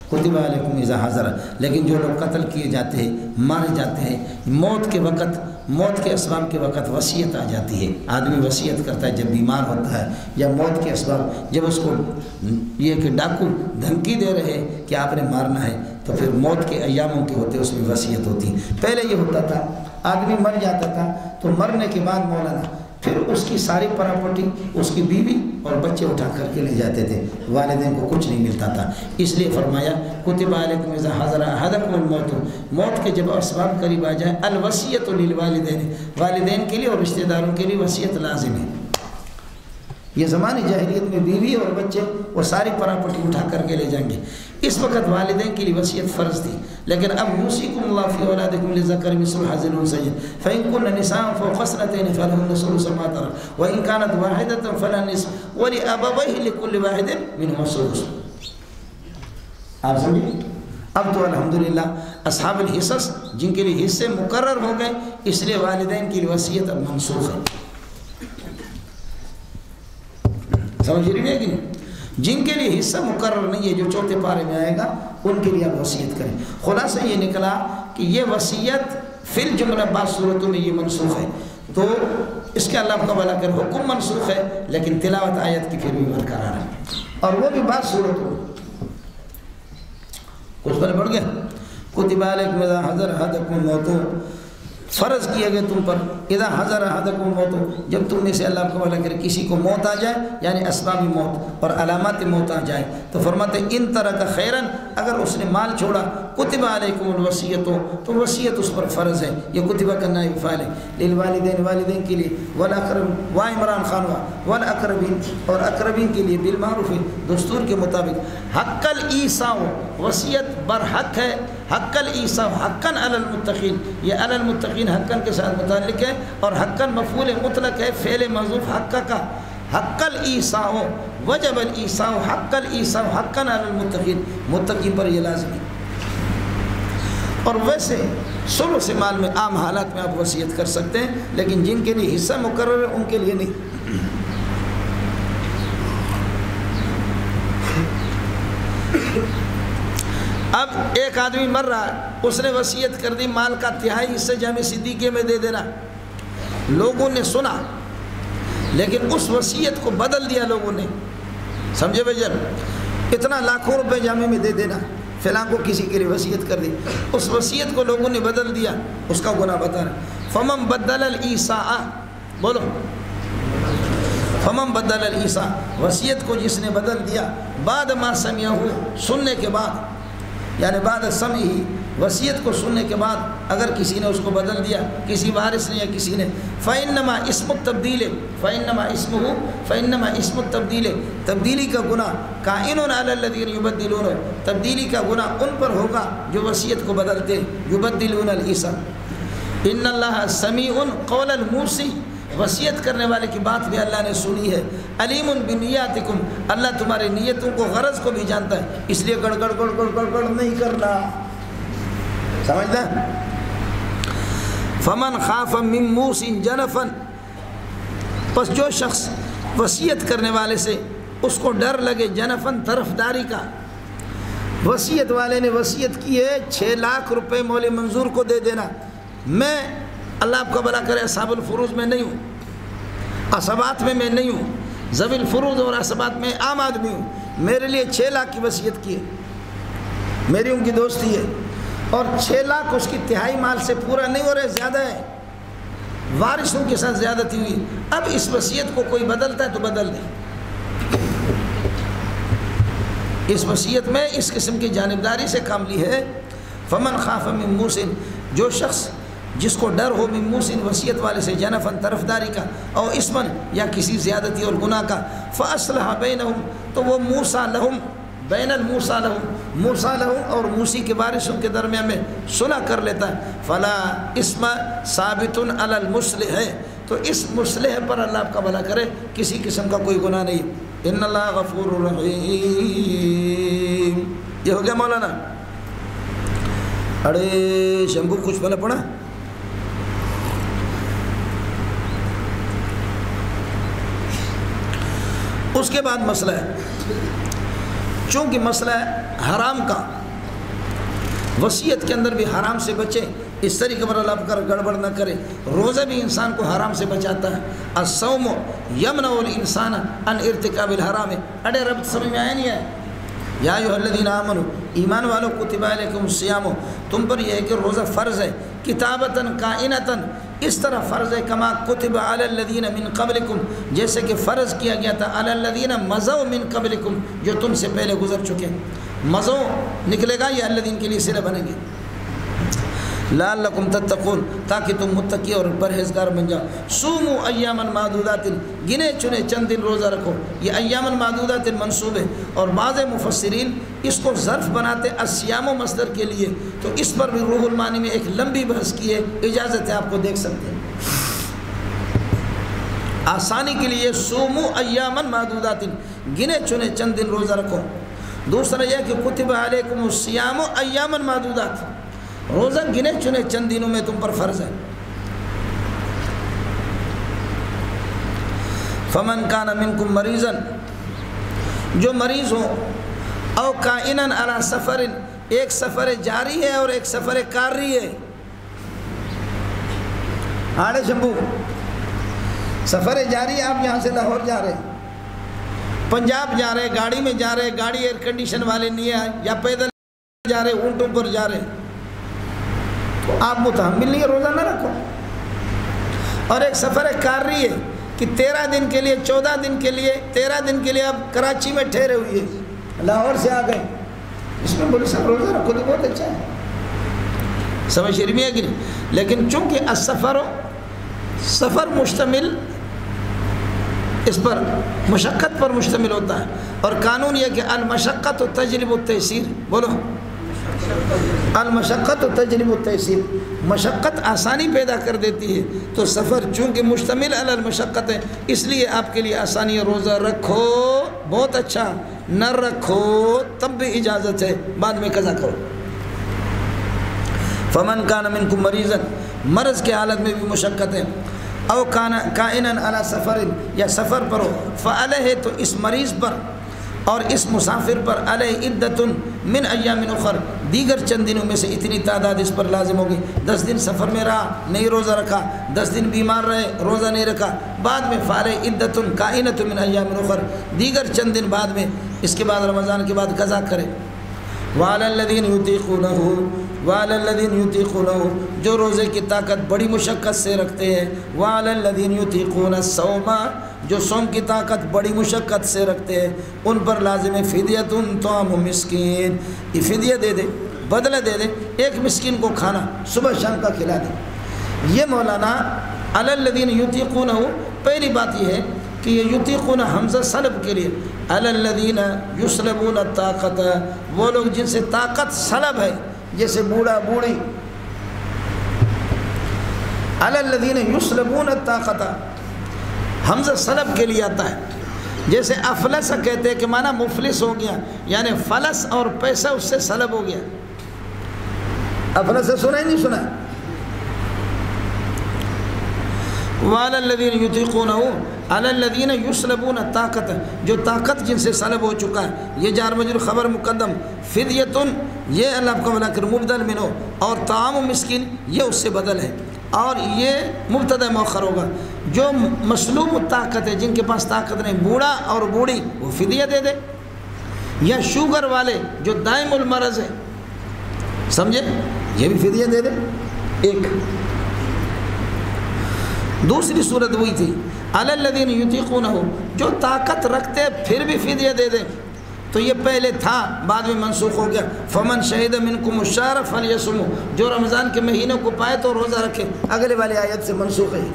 کتب علیکم اذا حضر، لیکن جو لوگ قتل کیے جاتے ہیں، مارے جاتے ہیں، موت کے وقت، موت کے اسباب کے وقت وصیت آ جاتی ہے، آدمی وصیت کرتا ہے جب بیمار ہوتا ہے، یا موت کے اسباب جب اس کو یہ کہ ڈاکو دھمکی دے رہے کہ آپ نے مارنا ہے، تو پھر موت کے ایاموں کے ہوتے اس میں وصیت ہوتی ہے۔ پہلے یہ ہوتا تھا آدمی مر جاتا تھا تو مرنے کے بعد مولانا پھر اس کی ساری پراپرٹی اس کی بیوی اور بچے اٹھا کر کے لے جاتے تھے، والدین کو کچھ نہیں ملتا تھا۔ اس لیے فرمایا کتب علیکم اذا حضر احدکم الموت، موت کے جب اسباب قریب آ جائے، الوصیۃ للوالدین، والدین کے لیے اور رشتہ داروں کے لیے وصیت لازم ہے۔ یہ زمانے جاہلیت میں بیوی اور بچے وہ ساری پراپرٹی اٹھا کر کے لے جائیں گے، اس وقت والدین کے لیے وصیت فرض تھی، لیکن اب یوصیکم اللہ فی اولادکم للذکر مثل حظ الانثیین فإن کن نساء فوق اثنتین فلہن ثلث ما ترک وإن كانت واحدۃ فلها النصف ولأبویہ لكل واحد منہما السدس۔ آپ سمجھے؟ اب تو الحمدللہ اصحاب الحصص جن کے لیے حصے مقرر ہو گئے، اس لیے والدین کی وصیت اب منسوخ ہے۔ سمجھ رہی ہے کہ نہیں؟ جن کے لیے حصہ مقرر نہیں ہے، جو چوتھے پارے میں آئے گا، ان کے لیے آپ وصیت کریں۔ خلاصہ یہ نکلا کہ یہ وصیت فی الجملہ بعض صورتوں میں یہ منسوخ ہے، تو اس کے اللہ کا بھلا کر حکم منسوخ ہے، لیکن تلاوت آیت کی پھر بھی برقرار ہے، اور وہ بھی بعض صورتوں میں۔ کچھ پر پڑھ گیا کتب علیکم اذا حضر احدکم الموت، فرض کیا گیا تم پر، اذا حضر احدکم الموت، جب تم میں سے اللہ کا بھلا کرے کسی کو موت آ جائے، یعنی اسباب موت اور علامات موت آ جائے، تو فرماتے ان ترک خیرن، اگر اس نے مال چھوڑا، کتب علیکم الوصیۃ، تو وصیت اس پر فرض ہے، یہ کتبہ کا نائب فاعل ہے، للوالدین، والدین کے لیے، والاقرب، وا عمران خان والاقربین، اور اقربین کے لیے، بالمعروف، دستور کے مطابق، حق الایصاء، وصیت برحق ہے، حق الایصاء حقاً علی المتقین، یہ علی المتقین حقاً کے ساتھ متعلق ہے، اور حقاً مفعول مطلق ہے، فعل محذوف حق کا، حق الایصاء وجب الایصاء حق الایصاء حقاً علی المتقین، متقین پر یہ لازم ہے۔ اور ویسے ثلث مال میں عام حالات میں آپ وصیت کر سکتے ہیں، لیکن جن کے لیے حصہ مقرر ہے ان کے لیے نہیں۔ اب ایک آدمی مر رہا ہے، اس نے وصیت کر دی مال کا تہائی حصہ جامع صدیقے میں دے دینا، لوگوں نے سنا، لیکن اس وصیت کو بدل دیا لوگوں نے، سمجھے بھائی جان، اتنا لاکھوں روپے جامع میں دے دینا، فلاں کو کسی کے لیے وصیت کر دی، اس وصیت کو لوگوں نے بدل دیا، اس کا گناہ بتا رہا۔ فمن بدل الایصاء، بولو، فمن بدل الایصاء، وصیت کو جس نے بدل دیا، بعد ما سمعہ، سننے کے بعد، یعنی بعد سمعہ، وصیت کو سننے کے بعد اگر کسی نے اس کو بدل دیا، کسی وارث نے یا کسی نے، فإنما اسم التبدیل، فإنما اسم التبدیل، تبدیلی کا گناہ، کائن علی الذین یبدلون، تبدیلی کا گناہ ان پر ہوگا جو وصیت کو بدلتے، یبدلون الایصاء۔ ان اللہ سمیع قول الموصی، وصیت کرنے والے کی بات بھی اللہ نے سنی ہے، علیم بنیاتکم، اللہ تمہارے نیتوں کو، غرض کو بھی جانتا ہے، اس لیے گڑ گڑ گڑ گڑ گڑ گڑ نہیں کرنا، سمجھتا ہے؟ فمن خاف من موص جنفا، پس جو شخص وصیت کرنے والے سے اس کو ڈر لگے، جنفن طرفداری کا، وصیت والے نے وصیت کی ہے 6 لاکھ روپے مول منظور کو دے دینا، میں اللہ آپ کا بھلا کرے اصحاب الفروض میں نہیں ہوں، عصبات میں میں نہیں ہوں، ذوی الفروض اور عصبات میں عام آدمی ہوں، میرے لیے 6 لاکھ کی وصیت کی ہے، میری ان کی دوستی ہے، اور 6 لاکھ اس کی تہائی مال سے پورا نہیں ہو رہے، زیادہ ہے، وارثوں کے ساتھ زیادتی ہوئی، اب اس وصیت کو کوئی بدلتا ہے تو بدل دے، اس وصیت میں اس قسم کی جانبداری سے کام لی ہے۔ فمن خاف من موص، جو شخص جس کو ڈر ہو من موص، وصیت والے سے، جنفن طرفداری کا، او اسمن یا کسی زیادتی اور گناہ کا، فاصلح بینہم، تو وہ موصی لہم، بین الموصی لہم، موصی لہم اور موصی کے وارثوں کے درمیان میں صلح کر لیتا ہے، فلا اسم ثابت علی المصلح، تو اس مصلح پر اللہ آپ کا بھلا کرے کسی قسم کا کوئی گناہ نہیں، ان اللہ غفور رحیم۔ یہ ہو گیا مولانا؟ اڑے شمبو کچھ پہلے پڑھا؟ اس کے بعد مسئلہ ہے، چونکہ مسئلہ ہے حرام کا، وصیت کے اندر بھی حرام سے بچے، اس طریقے پر اللہ کر گڑبڑ نہ کرے۔ روزہ بھی انسان کو حرام سے بچاتا ہے۔ الصوم یمنع الانسان عن ارتکاب الحرام، اڑے رب سمجھ میں آیا نہیں ہے؟ یا ایھا الذین آمنوا، ایمان والو، کتب علیکم الصیام، تم پر یہ ہے کہ روزہ فرض ہے، کتابتاً کائنتاً، اس طرح فرض ہے کما کتب علی الذین من قبلکم، جیسے کہ فرض کیا گیا تھا علی الذین مضوا من قبلکم، جو تم سے پہلے گزر چکے۔ مضوا نکلے گا، یہ الذین کے لیے صلہ بنیں گے، لعلکم تتقون، تاکہ تم متقی اور پرہیزگار بن جاؤ۔ صوموا ایاما معدودات، گنے چنے چند دن روزہ رکھو۔ یہ ایاما معدودات منصوب ہے، اور بعض مفسرین اس کو ظرف بناتے الصیام مصدر کے لیے، تو اس پر بھی روح المعانی میں ایک لمبی بحث کی ہے، اجازت ہے آپ کو دیکھ سکتے ہیں۔ آسانی کے لیے صوموا ایاما معدودات، گنے چنے چند دن روزہ رکھو۔ دوسرا یہ کہ کتب علیکم الصیام ایاما معدودات، روزہ گنے چنے چند دنوں میں تم پر فرض ہے۔ فمن کان منکم مریضا، جو مریض ہو، او کائنا علی سفر، ایک سفر جاری ہے اور ایک سفر کاری ہے۔ آڑے شمبو، سفر جاری، آپ یہاں سے لاہور جا رہے ہیں، پنجاب جا رہے، گاڑی میں جا رہے، گاڑی ایئر کنڈیشن والے نہیں ہے، یا پیدل جا رہے، اونٹوں پر جا رہے، تو آپ متحمل نہیں ہے، روزہ نہ رکھو۔ اور ایک سفر کاری ہے کہ 13 دن کے لیے، 14 دن کے لیے، 13 دن کے لیے آپ کراچی میں ٹھہرے ہوئے ہیں، لاہور سے آ گئے، اس میں بولے صاحب روزہ رکھو تو بہت اچھا ہے، سمجھ رہی ہے کہ نہیں؟ لیکن چونکہ السفر، سفر مشتمل اس پر مشقت پر مشتمل ہوتا ہے، اور قانون یہ کہ المشقت تجلب التیسیر، بولو المشقت تجلب التیسیر، مشقت آسانی پیدا کر دیتی ہے، تو سفر چونکہ مشتمل علی المشقت ہے، اس لیے آپ کے لیے آسانی ہے، روزہ رکھو بہت اچھا، نہ رکھو تب بھی اجازت ہے، بعد میں قضا کرو۔ فمن کان منکم مریضا، مرض کے حالت میں بھی مشقت ہے، او کائنا علی سفر، یا سفر پر ہو، فعلیہ، تو اس مریض پر اور اس مسافر پر علیہ عدۃ من ایام اخر، دیگر چند دنوں میں سے اتنی تعداد اس پر لازم ہوگی۔ 10 دن سفر میں رہا، نہیں روزہ رکھا، 10 دن بیمار رہے، روزہ نہیں رکھا، بعد میں فعلیہ عدۃ کائنۃ من ایام اخر، دیگر چند دن بعد میں، اس کے بعد رمضان کے بعد قضا کرے۔ وعلی الذین یطیقونہ، وعلی الذین یطیقونہ، جو روزے کی طاقت بڑی مشقت سے رکھتے ہیں، وعلی الذین یطیقون الصوم، جو صوم کی طاقت بڑی مشقت سے رکھتے ہیں، ان پر لازم ہے فدیۃ طعام مسکین، یہ فدیہ دے دے، بدلہ دے دے، ایک مسکین کو کھانا صبح شام کا کھلا دے۔ یہ مولانا علی الذین یطیقونہ، پہلی بات یہ ہے کہ یہ یطیقون حمزہ سلب کے لیے، علی الذین یسلبون الطاقت، وہ لوگ جن سے طاقت سلب ہے، جیسے بوڑھا بوڑھی، علی الذین یسلبون الطاقت، حمزہ سلب کے لیے آتا ہے، جیسے افلس کہتے ہیں کہ معنی مفلس ہو گیا، یعنی فلس اور پیسہ اس سے سلب ہو گیا۔ افلس سنا ہی نہیں سنا؟ وعلی الذین یطیقونہ علی الذین یسلبون الطاقت، جو طاقت جن سے سلب ہو چکا ہے، یہ جار مجرور خبر مقدم، فدیۃ یہ اللہ کو بلا کر مبدل منو، اور طعام مسکین یہ اس سے بدل ہے، اور یہ مبتدا مؤخر ہوگا۔ جو مسلوب طاقت ہے، جن کے پاس طاقت نہیں، بوڑھا اور بوڑھی، وہ فدیہ دے دے، یا شوگر والے جو دائم المرض ہے، سمجھے، یہ بھی فدیہ دے دے ایک۔ دوسری صورت وہی تھی علی الذین یطیقونہ، جو طاقت رکھتے پھر بھی فدیہ دے دیں، تو یہ پہلے تھا، بعد میں منسوخ ہو گیا۔ فمن شہد منکم الشہر فلیصمہ، جو رمضان کے مہینوں کو پائے تو روزہ رکھے، اگلے والی آیت سے منسوخ ہے۔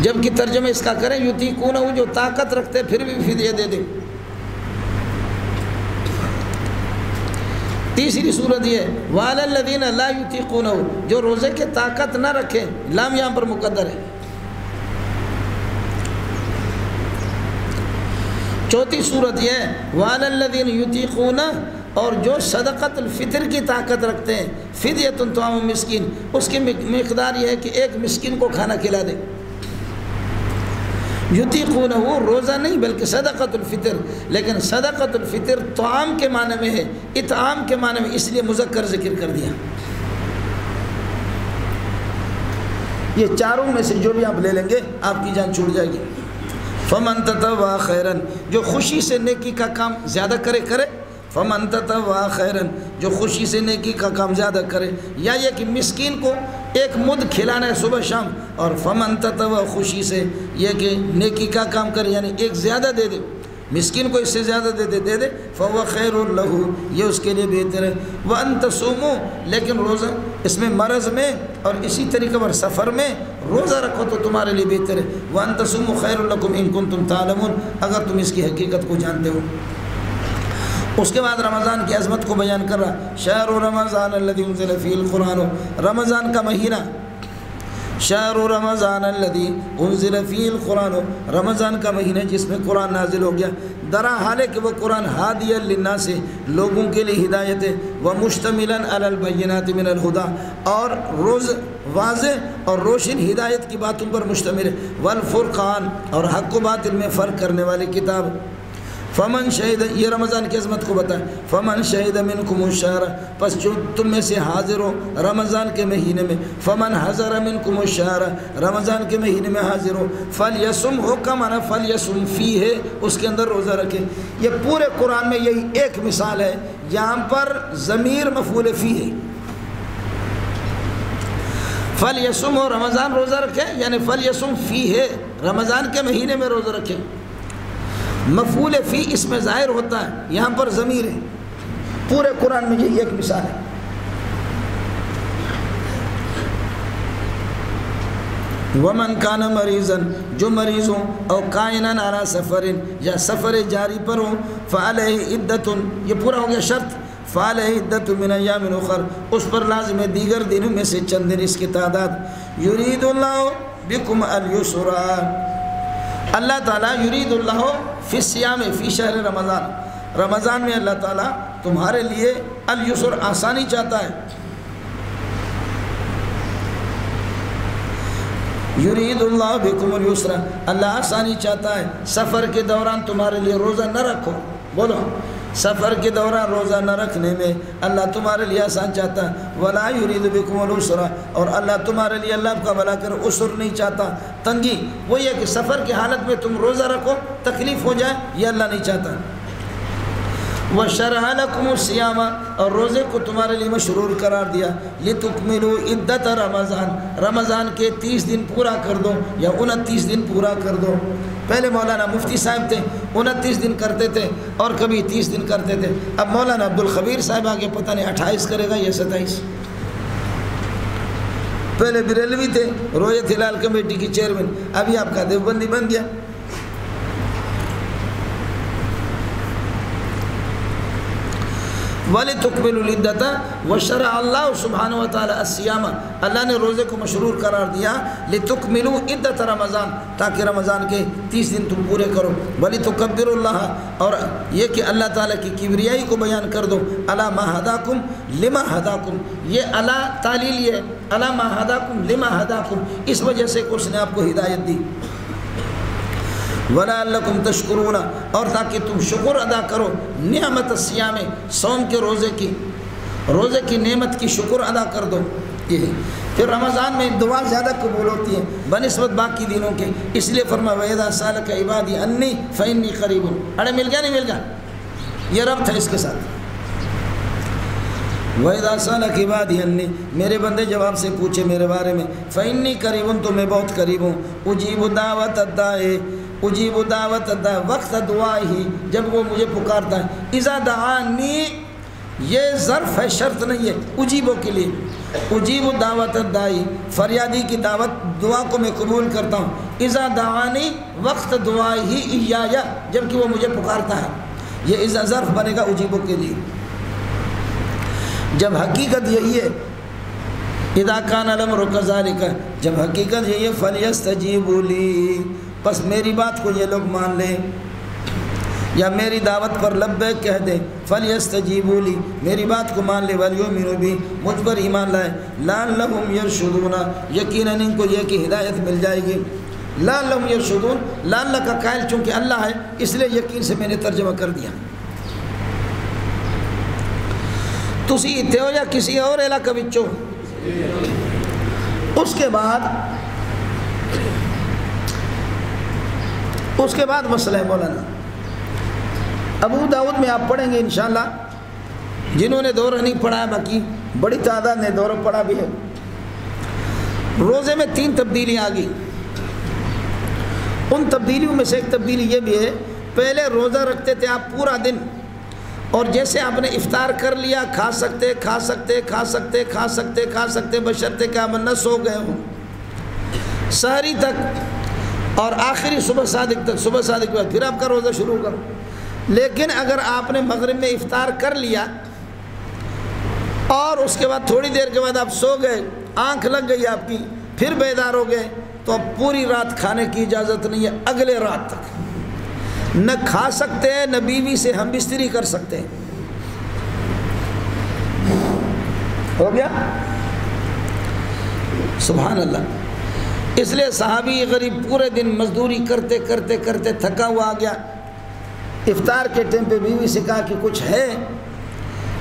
جبکہ ترجمہ اس کا کریں یطیقونہ، جو طاقت رکھتے پھر بھی فدیہ دے دیں۔ تیسری صورت یہ وعلی الذین لا یطیقونہ، جو روزے کے طاقت نہ رکھیں، لام یہاں پر مقدر ہے۔ چوتھی صورت یہ وعلی الذین یطیقونہ، اور جو صدقۃ الفطر کی طاقت رکھتے ہیں، فدیۃ طعام مسکین، اس کی مقدار یہ ہے کہ ایک مسکین کو کھانا کھلا دے۔ یطیقونہ روزہ نہیں بلکہ صدقۃ الفطر، لیکن صدقۃ الفطر طعام کے معنی میں ہے، اطعام کے معنی میں، اس لیے مذکر ذکر کر دیا۔ یہ چاروں میں سے جو بھی آپ لے لیں گے آپ کی جان چھوٹ جائے گی۔ فمن تطوع خیرن، جو خوشی سے نیکی کا کام زیادہ کرے، فمن تطوع خیرن، جو خوشی سے نیکی کا کام زیادہ کرے، یا یہ کہ مسکین کو ایک مد کھلانا ہے صبح شام، اور فمن تطوع خوشی سے یہ کہ نیکی کا کام کرے یعنی ایک زیادہ دے دے، مسکین کو اس سے زیادہ دے دے فهو خیر لہ، یہ اس کے لیے بہتر ہے۔ وان تصوموا، لیکن روزہ اس میں مرض میں اور اسی طریقے پر سفر میں روزہ رکھو تو تمہارے لیے بہتر ہے۔ وان تصوموا خیر لکم ان کنتم تعلمون، اگر تم اس کی حقیقت کو جانتے ہو۔ اس کے بعد رمضان کی عظمت کو بیان کر رہا، شہر رمضان الذی انزل فیہ القرآن، رمضان کا مہینہ، شہر رمضان الذی انزل فیہ القرآن، رمضان کا مہینہ جس میں قرآن نازل ہو گیا، درا حال ہے کہ وہ قرآن ہادیا للناس، لوگوں کے لیے ہدایت ہے، ومشتملا علی البینات من الہدی، اور روز واضح اور روشن ہدایت کی باتوں پر مشتمل ہے، والفرقان، اور حق و باطل میں فرق کرنے والی کتاب۔ فمن شہید، یہ رمضان کی عظمت کو بتائیں، فمن شہید منکم الشہر، پس جو تم میں سے حاضر ہو رمضان کے مہینے میں، فمن حضر منکم الشہر، رمضان کے مہینے میں حاضر ہو، فلیصم، ہو کا معنی فلیصم فیہ، اس کے اندر روزہ رکھے۔ یہ پورے قرآن میں یہی ایک مثال ہے، یہاں پر ضمیر مفعول فیہ ہے، فلیصم ہو رمضان روزہ رکھے، یعنی فلیصم فیہ، رمضان کے مہینے میں روزہ رکھے۔ مفعول فی اس میں ظاہر ہوتا ہے، یہاں پر ضمیر ہے، پورے قرآن میں یہ ایک مثال ہے۔ ومن کان مریضا، جو مریض ہوں، او کائنا علی سفر، یا سفر جاری پر ہوں، فعلیہ عدۃ، یہ پورا ہو گیا شرط، فعلیہ عدۃ من ایام اخر، اس پر لازم ہے دیگر دنوں میں سے چند دن اس کی تعداد۔ یرید اللہ بکم الیسر، اللہ تعالیٰ یرید اللہ فی الصیام فی شہر رمضان، رمضان میں اللہ تعالیٰ تمہارے لیے الیسر، آسانی چاہتا ہے۔ یرید اللہ بکم الیسر، اللہ آسانی چاہتا ہے، سفر کے دوران تمہارے لیے روزہ نہ رکھو، بولو سفر کے دوران روزہ نہ رکھنے میں اللہ تمہارے لیے آسان چاہتا ہے۔ ولا یرید بکم العسر، اور اللہ تمہارے لیے اللہ کا بھلا کر عسر نہیں چاہتا، تنگی، وہ یہ کہ سفر کی حالت میں تم روزہ رکھو تکلیف ہو جائے، یہ اللہ نہیں چاہتا۔ وشرع لکم الصیام، اور روزے کو تمہارے لیے مشروع قرار دیا، لتکملوا عدۃ رمضان، رمضان کے 30 دن پورا کر دو یا 29 دن پورا کر دو۔ پہلے مولانا مفتی صاحب تھے 29 دن کرتے تھے اور کبھی 30 دن کرتے تھے، اب مولانا عبدالخبیر صاحب آگے پتہ نہیں 28 کرے گا یا 27۔ پہلے بریلوی تھے رویت ہلال کمیٹی کی چیئرمین، ابھی آپ کا دیوبندی بن گیا۔ وَلِتُكْمِلُوا الْعِدَّةَ، وَشَرَعَ اللَّهُ سبحانہ وتعالی الصِّيَامَ، اللہ نے روزے کو مشروع قرار دیا، لِتُكْمِلُوا عِدَّةَ رمضان، تاکہ رمضان کے 30 دن تم پورے کرو، وَلِتُكَبِّرُوا اللَّهَ، اور یہ کہ اللہ تعالیٰ کی کبریائی کو بیان کر دو، عَلَى مَا هَدَاكُمْ لِمَا هَدَاكُمْ، یہ عَلَى تعلیل، یہ عَلَى مَا هَدَاكُمْ لِمَا هَدَاكُمْ، اس وجہ سے کہ اس نے آپ کو ہدایت دی۔ وَلَعَلَّكُمْ تَشْكُرُونَ، اور تاکہ تم شکر ادا کرو، نعمت الصیام، صوم کے روزے کی نعمت کی شکر ادا کر دو۔ یہ پھر رمضان میں دعا زیادہ قبول ہوتی ہے بنسبت باقی دنوں کے، اس لیے فرمایا وَإِذَا سَأَلَكَ عِبَادِي عَنِّي فَإِنِّي قَرِيبٌ، اڑے مل گیا نہیں مل گیا، یہ ربط ہے اس کے ساتھ۔ وَإِذَا سَأَلَكَ عِبَادِي عَنِّي، میرے بندے جب آپ سے پوچھے میرے بارے میں، فَإِنِّي قَرِيبٌ، تو میں بہت قریب ہوں، اُجِيبُ دَعْوَةَ الدَّاعِ، اجیب دعوت الداع، وقت دعا ہی، جب وہ مجھے پکارتا ہے، اذا دعانی، یہ ظرف ہے شرط نہیں ہے، اجیبوں کے لیے، اجیب دعوت الداعی، فریادی کی دعوت دعا کو میں قبول کرتا ہوں، اذا دعانی، وقت دعا ہی، ایایا، جب کہ وہ مجھے پکارتا ہے، یہ اذا ظرف بنے گا اجیبوں کے لیے۔ جب حقیقت یہی ہے، اذا کان الامر کذالک، جب حقیقت یہی ہے، فلیستجیبوا لی، بس میری بات کو یہ لوگ مان لیں یا میری دعوت پر لبیک کہہ دیں، فلیستجیبوا لی، میری بات کو مان لے، ولیؤمنوا بی، مجھ پر ایمان لائے، لعلہم یرشدون، یقیناً ان کو یہ کہ ہدایت مل جائے گی۔ لعلہم یرشدون، لعل کا قائل چونکہ اللہ ہے اس لیے یقین سے میں نے ترجمہ کر دیا۔ تسی اتنے ہو یا کسی اور علاقہ بچوں؟ اس کے بعد مسئلہ ہے مولانا ابو داؤد میں آپ پڑھیں گے انشاءاللہ، جنہوں نے دورہ نہیں پڑھا ہے، باقی بڑی تعداد نے دورہ پڑھا بھی ہے۔ روزے میں 3 تبدیلیاں آ گئی۔ ان تبدیلیوں میں سے ایک تبدیلی یہ بھی ہے، پہلے روزہ رکھتے تھے آپ پورا دن، اور جیسے آپ نے افطار کر لیا کھا سکتے بشرطے کہ آپ نہ سو گئے ہوں سحری تک اور آخری صبح صادق تک، صبح صادق کے بعد پھر آپ کا روزہ شروع کرو۔ لیکن اگر آپ نے مغرب میں افطار کر لیا اور اس کے بعد تھوڑی دیر کے بعد آپ سو گئے، آنکھ لگ گئی آپ کی، پھر بیدار ہو گئے، تو اب پوری رات کھانے کی اجازت نہیں ہے، اگلے رات تک نہ کھا سکتے ہیں، نہ بیوی سے ہم بستری کر سکتے ہیں۔ ہو گیا؟ سبحان اللہ۔ اس لیے صحابی غریب پورے دن مزدوری کرتے تھکا ہوا آ گیا، افطار کے ٹائم پہ بیوی سے کہا کہ کچھ ہے؟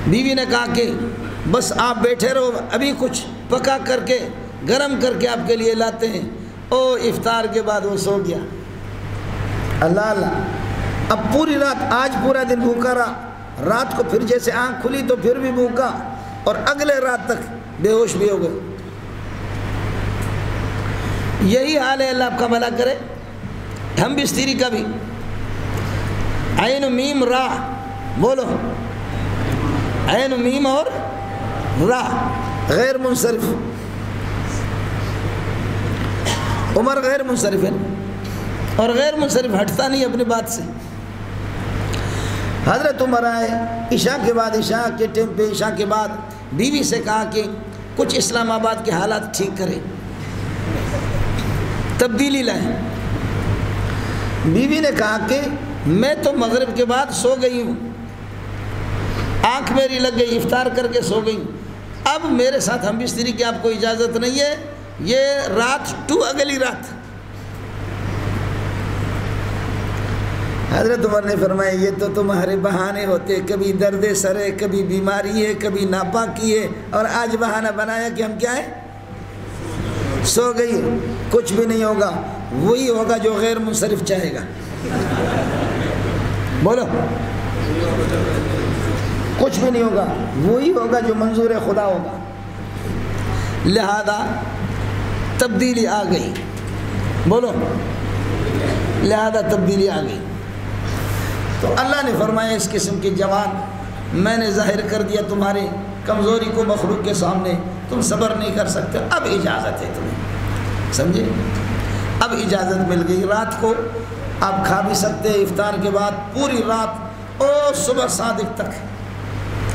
بیوی نے کہا کہ بس آپ بیٹھے رہو، ابھی کچھ پکا کر کے گرم کر کے آپ کے لیے لاتے ہیں۔ افطار کے بعد وہ سو گیا۔ اللہ، اب پوری رات، آج پورا دن بھوکا رہا، رات کو پھر جیسے آنکھ کھلی تو پھر بھی بھوکا، اور اگلے رات تک بے ہوش بھی ہو گئے۔ یہی حال ہے، اللہ آپ کا بھلا کرے۔ ہم بستری کا بھی عین میم را، بولو عین میم اور را، غیر منصرف۔ عمر غیر منصرف ہے، اور غیر منصرف ہٹتا نہیں اپنی بات سے۔ حضرت عمر آئے عشاء کے بعد، عشاء کے ٹائم پہ، عشاء کے بعد بیوی سے کہا کہ کچھ اسلام آباد کے حالات ٹھیک کریں، تبدیلی لائیں۔ بیوی نے کہا کہ میں تو مغرب کے بعد سو گئی ہوں، آنکھ میری لگ گئی، افطار کر کے سو گئی، اب میرے ساتھ ہم بستری کی آپ کو اجازت نہیں ہے، یہ رات ٹو اگلی رات۔ حضرت عمر نے فرمایا یہ تو تمہارے بہانے ہوتے، کبھی درد سر ہے، کبھی بیماری ہے، کبھی ناپاکی ہے، اور آج بہانہ بنایا کہ ہم کیا ہے، سو گئی۔ کچھ بھی نہیں ہوگا، وہی ہوگا جو غیر منصرف چاہے گا۔ بولو، کچھ بھی نہیں ہوگا، وہی ہوگا جو منظور خدا ہوگا۔ لہذا تبدیلی آ گئی، بولو، لہذا تبدیلی آ گئی۔ تو اللہ نے فرمایا اس قسم کے جوان میں نے ظاہر کر دیا تمہاری کمزوری کو مخلوق کے سامنے، تم صبر نہیں کر سکتے، اب اجازت ہے تمہیں، سمجھے؟ اب اجازت مل گئی، رات کو آپ کھا بھی سکتے ہیں، افطار کے بعد پوری رات اور صبح صادق تک،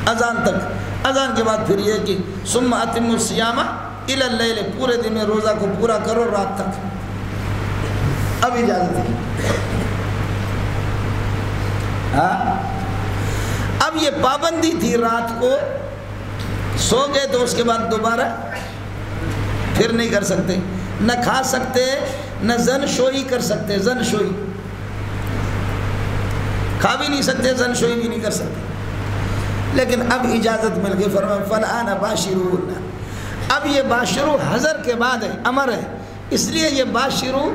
اذان تک، اذان کے بعد پھر یہ کہ ثم اتموا الصیام الی اللیل، پورے دن میں روزہ کو پورا کرو رات تک، اب اجازت ہے۔ اب یہ پابندی تھی، رات کو سو گئے تو اس کے بعد دوبارہ پھر نہیں کر سکتے، نہ کھا سکتے، نہ زن شوئی کر سکتے، زن شوئی کھا بھی نہیں سکتے، زن شوئی بھی نہیں کر سکتے۔ لیکن اب اجازت مل گئی، فرمایا فالآن باشروہن، اب یہ باشرو حضر کے بعد ہے، امر ہے، اس لیے یہ باشرو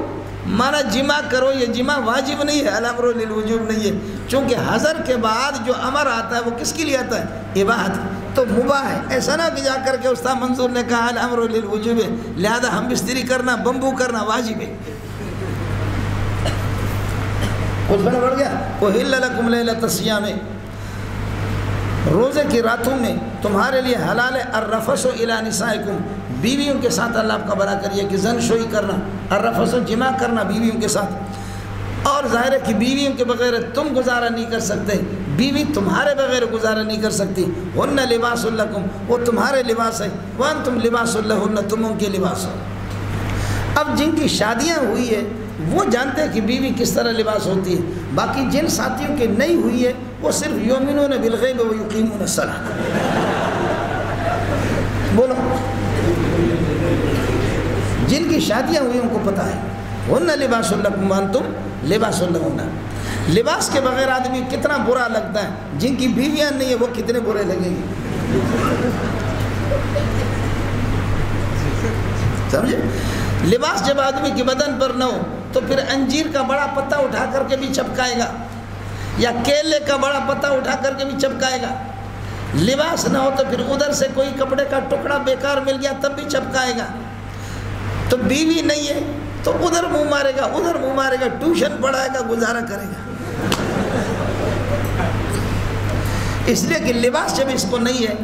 مانا جمع کرو، یہ جمع واجب نہیں ہے، الامر للوجوب نہیں ہے، چونکہ حضر کے بعد جو امر آتا ہے وہ کس کے لیے آتا ہے، اباحت، تو مباح ہے۔ ایسا نہ کہ جا کر کے استاد منظور نے کہا الامر للوجوب ہے، لہذا ہم بستری کرنا، بمبو کرنا واجب ہے۔ کچھ بنا بڑھ گیا، احل لکم لیلۃ الصیام، روزے کی راتوں میں تمہارے لیے حلال ہے، الرفث الی نسائکم، بیویوں کے ساتھ اللہ آپ کا بھلا کریے کہ زن شوئی کرنا، الرفث جمع کرنا بیویوں کے ساتھ، اور ظاہر ہے کہ بیویوں کے بغیر تم گزارا نہیں کر سکتے، بیوی تمہارے بغیر گزارا نہیں کر سکتی، ہن لباس لکم، وہ تمہارے لباس ہے، وانتم لباس لہن، تم ان کے لباس ہو۔ اب جن کی شادیاں ہوئی ہے وہ جانتے ہیں کہ بیوی کس طرح لباس ہوتی ہے، باقی جن ساتھیوں کی نہیں ہوئی ہے وہ صرف یؤمنون بالغیب ویقیمون الصلاۃ، بولو، جن کی شادیاں ہوئی ان کو پتہ ہے ہن لباس لکم وانتم لباس لہن. لباس کے بغیر آدمی کتنا برا لگتا ہے، جن کی بیویاں نہیں ہیں وہ کتنے برے لگیں گے. سمجھے؟ لباس جب آدمی کے بدن پر نہ ہو تو پھر انجیر کا بڑا پتا اٹھا کر کے بھی چپکائے گا، یا کیلے کا بڑا پتا اٹھا کر کے بھی چپکائے گا. لباس نہ ہو تو پھر ادھر سے کوئی کپڑے کا ٹکڑا بیکار مل گیا تب بھی چپکائے گا. تو بیوی نہیں ہے تو ادھر منہ مارے گا ادھر منہ مارے گا، ٹیوشن پڑھائے گا، گزارا کرے گا. اس لیے کہ لباس جب اس کو نہیں ہے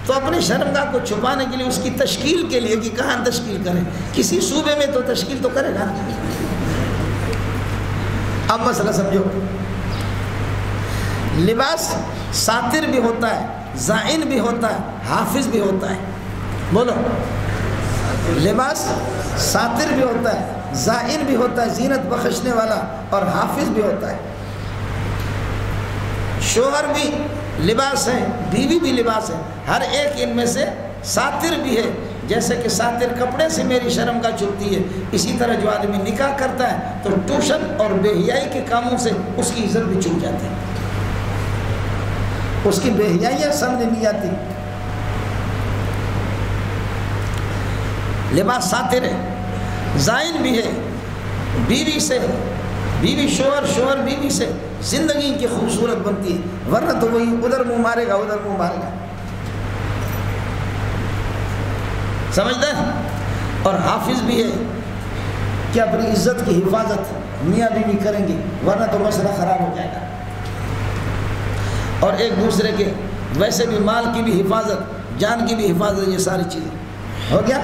تو اپنی شرمگاہ کو چھپانے کے لیے، اس کی تشکیل کے لیے کہ کہاں تشکیل کرے، کسی صوبے میں تو تشکیل تو کرے گا. اب مسئلہ سمجھو، لباس ساتر بھی ہوتا ہے، زائن بھی ہوتا ہے، حافظ بھی ہوتا ہے. بولو، لباس ساتر بھی ہوتا ہے، زائن بھی ہوتا ہے، زینت بخشنے والا، اور حافظ بھی ہوتا ہے. شوہر بھی لباس ہے، بیوی بھی لباس ہے، ہر ایک ان میں سے ساتر بھی ہے. جیسے کہ ساتر کپڑے سے میری شرمگاہ چھپتی ہے، اسی طرح جو آدمی نکاح کرتا ہے تو ٹیوشن اور بے حیائی کے کاموں سے اس کی عزت بھی چھپ جاتی ہے، اس کی بے حیائیاں سمجھ نہیں آتی. لباس ساتر ہے، زائن بھی ہے. بیوی سے بیوی شوہر، شوہر بیوی سے زندگی کی خوبصورت بنتی ہے، ورنہ تو وہی ادھر منہ مارے گا ادھر منہ مارے گا. سمجھتا ہے؟ اور حافظ بھی ہے کہ اپنی عزت کی حفاظت میاں بیوی کریں گے، ورنہ تو مسئلہ خراب ہو جائے گا. اور ایک دوسرے کے ویسے بھی مال کی بھی حفاظت، جان کی بھی حفاظت، یہ ساری چیزیں ہو گیا.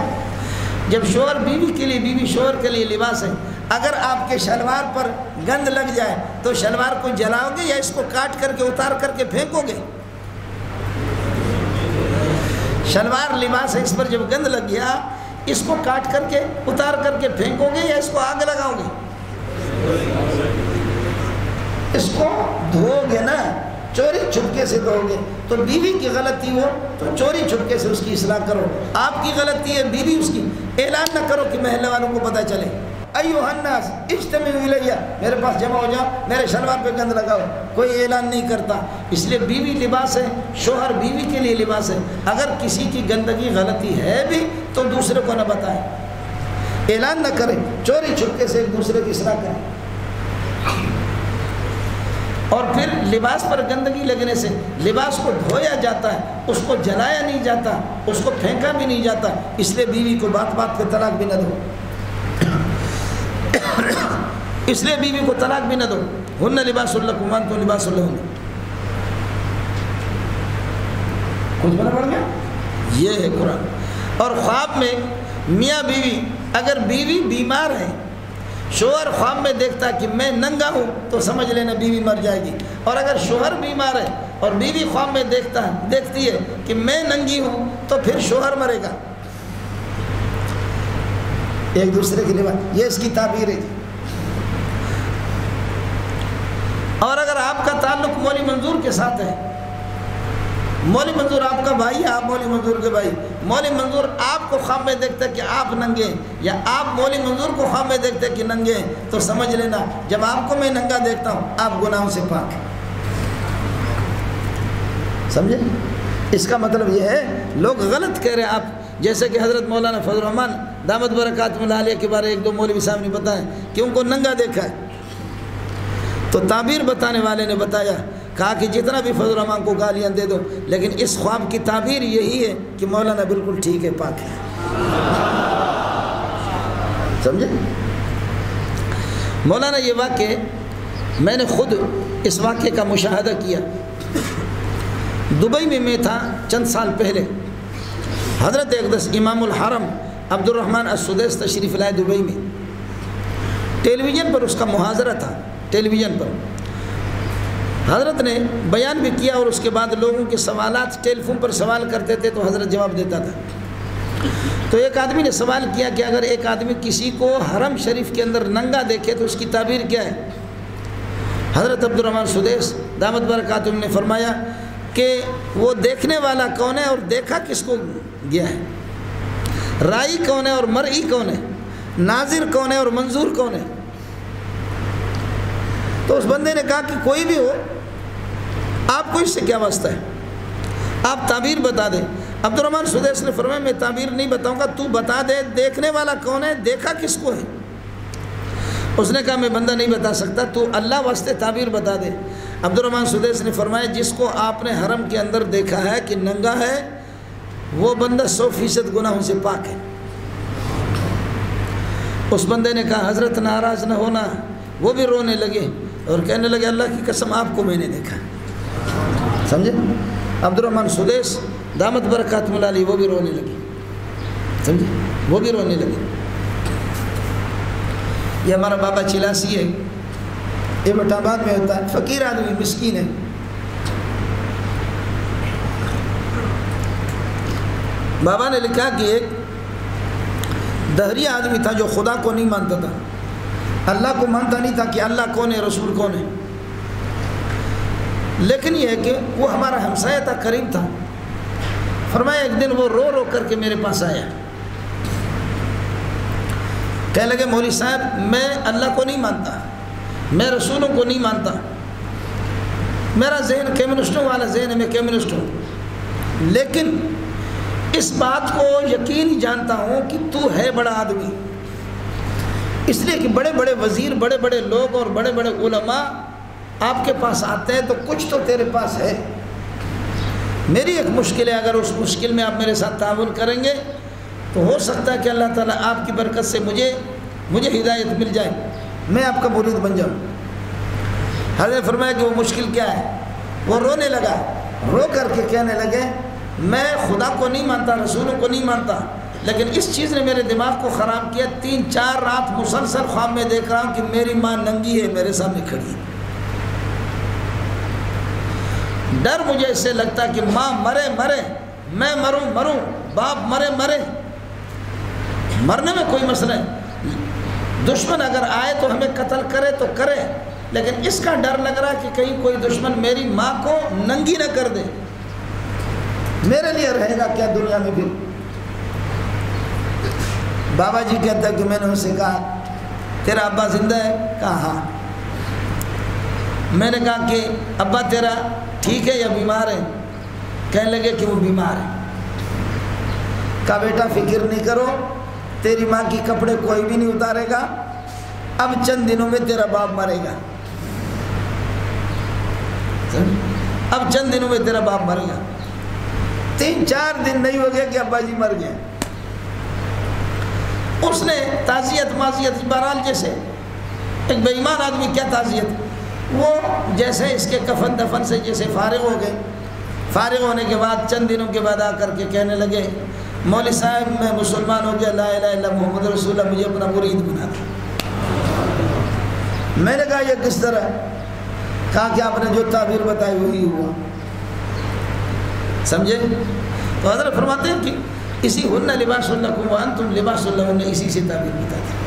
جب شوہر بیوی کے لیے، بیوی شوہر کے لیے لباس ہے، اگر آپ کے شلوار پر گند لگ جائے تو شلوار کو جلاؤ گے یا اس کو کاٹ کر کے اتار کر کے پھینکو گے؟ شلوار لباس ہے، اس پر جب گند لگ گیا اس کو کاٹ کر کے اتار کر کے پھینکو گے یا اس کو آگ لگاؤ گے؟ اس کو دھو گے نا، چوری چھپکے سے دھو گے. تو بیوی کی غلطی ہو تو چوری چھپکے سے اس کی اصلاح کرو. آپ کی غلطی ہے، بیوی اس کی اعلان نہ کرو کہ محلے والوں کو پتہ چلے. ایھا الناس اجتمعوا الیہ، میرے پاس جمع ہو جاؤ، میرے شلوار پہ گند لگاؤ. کوئی اعلان نہیں کرتا. اس لیے بیوی لباس ہے، شوہر بیوی کے لیے لباس ہے. اگر کسی کی گندگی غلطی ہے بھی تو دوسرے کو نہ بتائیں، اعلان نہ کریں، چوری چھپکے سے ایک دوسرے کی اصلاح کریں. اور پھر لباس پر گندگی لگنے سے لباس کو دھویا جاتا ہے، اس کو جلایا نہیں جاتا، اس کو پھینکا بھی نہیں جاتا. اس لیے بیوی کو بات بات پہ طلاق بھی نہ دو، اس لیے بیوی کو طلاق بھی نہ دو. ہن لباس لکم وانتم لباس لہن. کچھ بنا پڑ گیا؟ یہ ہے قرآن. اور خواب میں میاں بیوی، اگر بیوی بیمار ہے، شوہر خواب میں دیکھتا ہے کہ میں ننگا ہوں تو سمجھ لینا بیوی مر جائے گی. اور اگر شوہر بیمار ہے اور بیوی خواب میں دیکھتی ہے کہ میں ننگی ہوں تو پھر شوہر مرے گا. ایک دوسرے کی لباس، یہ اس کی تعبیر ہے. اور اگر آپ کا تعلق مولی منظور کے ساتھ ہے، مولی منظور آپ کا بھائی ہے، آپ مولی منظور کے بھائی، مولی منظور آپ کو خواب میں دیکھتا ہے کہ آپ ننگے ہیں، یا آپ مولی منظور کو خواب میں دیکھتے ہیں کہ ننگے ہیں، تو سمجھ لینا جب آپ کو میں ننگا دیکھتا ہوں آپ گناہوں سے پاک ہیں. سمجھے؟ اس کا مطلب یہ ہے لوگ غلط کہہ رہے ہیں. آپ جیسے کہ حضرت مولانا فضل الرحمان دامت برکاتہم العالیہ کے بارے ایک دو مولوی صاحب نے بتایا کہ ان کو ننگا دیکھا ہے، تو تعبیر بتانے والے نے بتایا، کہا کہ جتنا بھی فضل الرحمان کو گالیاں دے دو، لیکن اس خواب کی تعبیر یہی ہے کہ مولانا بالکل ٹھیک ہے، پاک ہے. سمجھے؟ مولانا یہ واقعہ میں نے خود اس واقعے کا مشاہدہ کیا. دبئی میں تھا چند سال پہلے. حضرت اقدس امام الحرم عبد الرحمن السدیس تشریف لائے دبئی میں. ٹیلی ویژن پر اس کا محاضرہ تھا. ٹیلی ویژن پر حضرت نے بیان بھی کیا، اور اس کے بعد لوگوں کے سوالات ٹیلی فون پر سوال کرتے تھے تو حضرت جواب دیتا تھا. تو ایک آدمی نے سوال کیا کہ اگر ایک آدمی کسی کو حرم شریف کے اندر ننگا دیکھے تو اس کی تعبیر کیا ہے؟ حضرت عبد الرحمن سدیس دامت برکاتہم نے فرمایا کہ وہ دیکھنے والا کون ہے اور دیکھا کس کو گیا ہے، رائی کون ہے اور مرئی کون ہے. ناظر کون ہے اور منظور کون ہے؟ تو اس بندے نے کہا کہ کوئی بھی ہو، آپ کو اس سے کیا واسطہ ہے، آپ تعبیر بتا دیں۔ عبد الرحمن سدیس نے فرمایا میں تعبیر نہیں بتاؤں گا، تو بتا دے دیکھنے والا کون ہے، دیکھا کس کو ہے؟ اس نے کہا میں بندہ نہیں بتا سکتا، تو اللہ واسطے تعبیر بتا دے۔ عبد الرحمن سدیس نے فرمایا جس کو آپ نے حرم کے اندر دیکھا ہے کہ ننگا ہے، وہ بندہ 100% گناہوں سے پاک ہے۔ اس بندے نے کہا حضرت ناراض نہ ہونا، وہ بھی رونے لگے اور کہنے لگے اللہ کی قسم آپ کو میں نے دیکھا۔ سمجھے؟ عبد الرحمن سدیس دامت برکات ملالی وہ بھی رونے لگے، سمجھے؟ وہ بھی رونے لگے۔ یہ ہمارا بابا چلاسی ہے، یہ بٹا آباد میں ہوتا ہے، فقیر آدمی مسکین ہے۔ بابا نے لکھا کہ ایک دہری آدمی تھا جو خدا کو نہیں مانتا تھا، اللہ کو مانتا نہیں تھا کہ اللہ کون ہے، رسول کون ہے، لیکن یہ ہے کہ وہ ہمارا ہمسایہ تھا، قریب تھا۔ فرمایا ایک دن وہ رو رو کر کے میرے پاس آیا، کہنے لگے مولوی صاحب میں اللہ کو نہیں مانتا، میں رسولوں کو نہیں مانتا، میرا ذہن کمیونسٹوں والا ذہن ہے، میں کمیونسٹ ہوں، لیکن اس بات کو یقین جانتا ہوں کہ تو ہے بڑا آدمی، اس لیے کہ بڑے بڑے وزیر، بڑے بڑے لوگ اور بڑے بڑے علماء آپ کے پاس آتے ہیں، تو کچھ تو تیرے پاس ہے۔ میری ایک مشکل ہے، اگر اس مشکل میں آپ میرے ساتھ تعاون کریں گے تو ہو سکتا ہے کہ اللہ تعالیٰ آپ کی برکت سے مجھے ہدایت مل جائے، میں آپ کا مرید بن جاؤں۔ حضرت نے فرمایا کہ وہ مشکل کیا ہے؟ وہ رونے لگا، رو کر کے کہنے لگے میں خدا کو نہیں مانتا، رسولوں کو نہیں مانتا، لیکن اس چیز نے میرے دماغ کو خراب کیا، 3-4 رات مسلسل خواب میں دیکھ رہا ہوں کہ میری ماں ننگی ہے، میرے سامنے کھڑی ہے۔ ڈر مجھے اس سے لگتا کہ ماں مرے میں مروں، باپ مرے، مرنے میں کوئی مسئلہ ہے، دشمن اگر آئے تو ہمیں قتل کرے تو کرے، لیکن اس کا ڈر لگ رہا کہ کہیں کوئی دشمن میری ماں کو ننگی نہ کر دے، میرے لیے رہے گا کیا دنیا میں پھر؟ بابا جی کہتا ہے کہ میں نے اسے کہا تیرا ابا زندہ ہے؟ کہا ہاں۔ میں نے کہا کہ ابا تیرا ٹھیک ہے یا بیمار ہے؟ کہنے لگے کہ وہ بیمار ہے۔ کہا بیٹا فکر نہیں کرو، تیری ماں کی کپڑے کوئی بھی نہیں اتارے گا، اب چند دنوں میں تیرا باپ مرے گا، اب چند دنوں میں تیرا باپ مرے گا۔ 3-4 دن نہیں ہو گیا کہ ابا جی مر گئے۔ اس نے تعزیت معزیت بہرحال جیسے ایک بے ایمان آدمی کیا تعزیت، وہ جیسے اس کے کفن دفن سے جیسے فارغ ہو گئے، فارغ ہونے کے بعد چند دنوں کے بعد آ کر کے کہنے لگے مولوی صاحب میں مسلمان ہو گیا، لا الہ الا اللہ محمد رسول اللہ، مجھے اپنا مرید بنا دیا۔ میں نے کہا یہ کس طرح؟ کہا کہ آپ نے جو تعبیر بتائی وہی ہوا۔ سمجھے؟ تو حضرت فرماتے ہیں کہ اسی ہن لباس لکم وانتم لباس لہن، اسی سے تعبیر بتاتے ہیں۔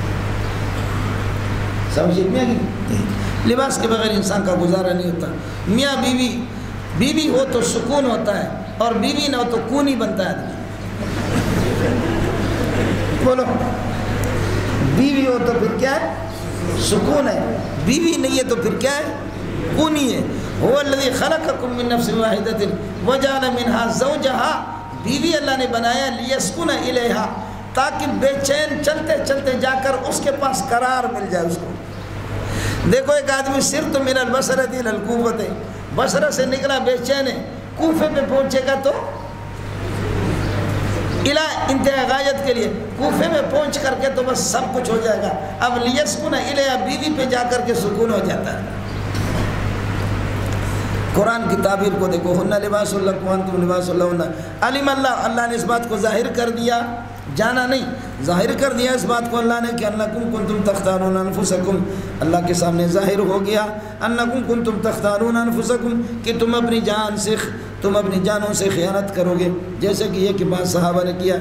سمجھے میاں کہ لباس کے بغیر انسان کا گزارا نہیں ہوتا۔ میاں بیوی ہو تو سکون ہوتا ہے، اور بیوی نہ ہو تو کونی بنتا ہے آدمی۔ بولو، بیوی ہو تو پھر کیا ہے؟ سکون ہے، بیوی نہیں ہے تو پھر کیا ہے؟ کونی ہے۔ هو الذی خلقکم من نفس واحدۃ وجعل منها زوجها، بیوی اللہ نے بنایا لیسکن الیہا، تاکہ بے چین چلتے چلتے جا کر اس کے پاس قرار مل جائے اس کو۔ دیکھو ایک آدمی صرف من البصرۃ الی الکوفۃ، بصرہ سے نکلا بے چین ہے، کوفے پہ پہنچے گا تو الہ انتہا غایت کے لیے، کوفے میں پہنچ کر کے تو بس سب کچھ ہو جائے گا۔ اب لیسکن الیہا، بیوی پہ جا کر کے سکون ہو جاتا ہے۔ قرآن کی تعبیر کو دیکھو، ہن لباس لکم وانتم لباس لہن، علم اللہ، اللہ نے اس بات کو ظاہر کر دیا، جانا نہیں، ظاہر کر دیا اس بات کو اللہ نے کہ انکم کنتم تختارون انفسکم، اللہ کے سامنے ظاہر ہو گیا انکم کنتم تختارون انفسکم، کہ تم اپنی جانوں سے خیانت کرو گے، جیسے کہ یہ کہ بعض صحابہ نے کیا۔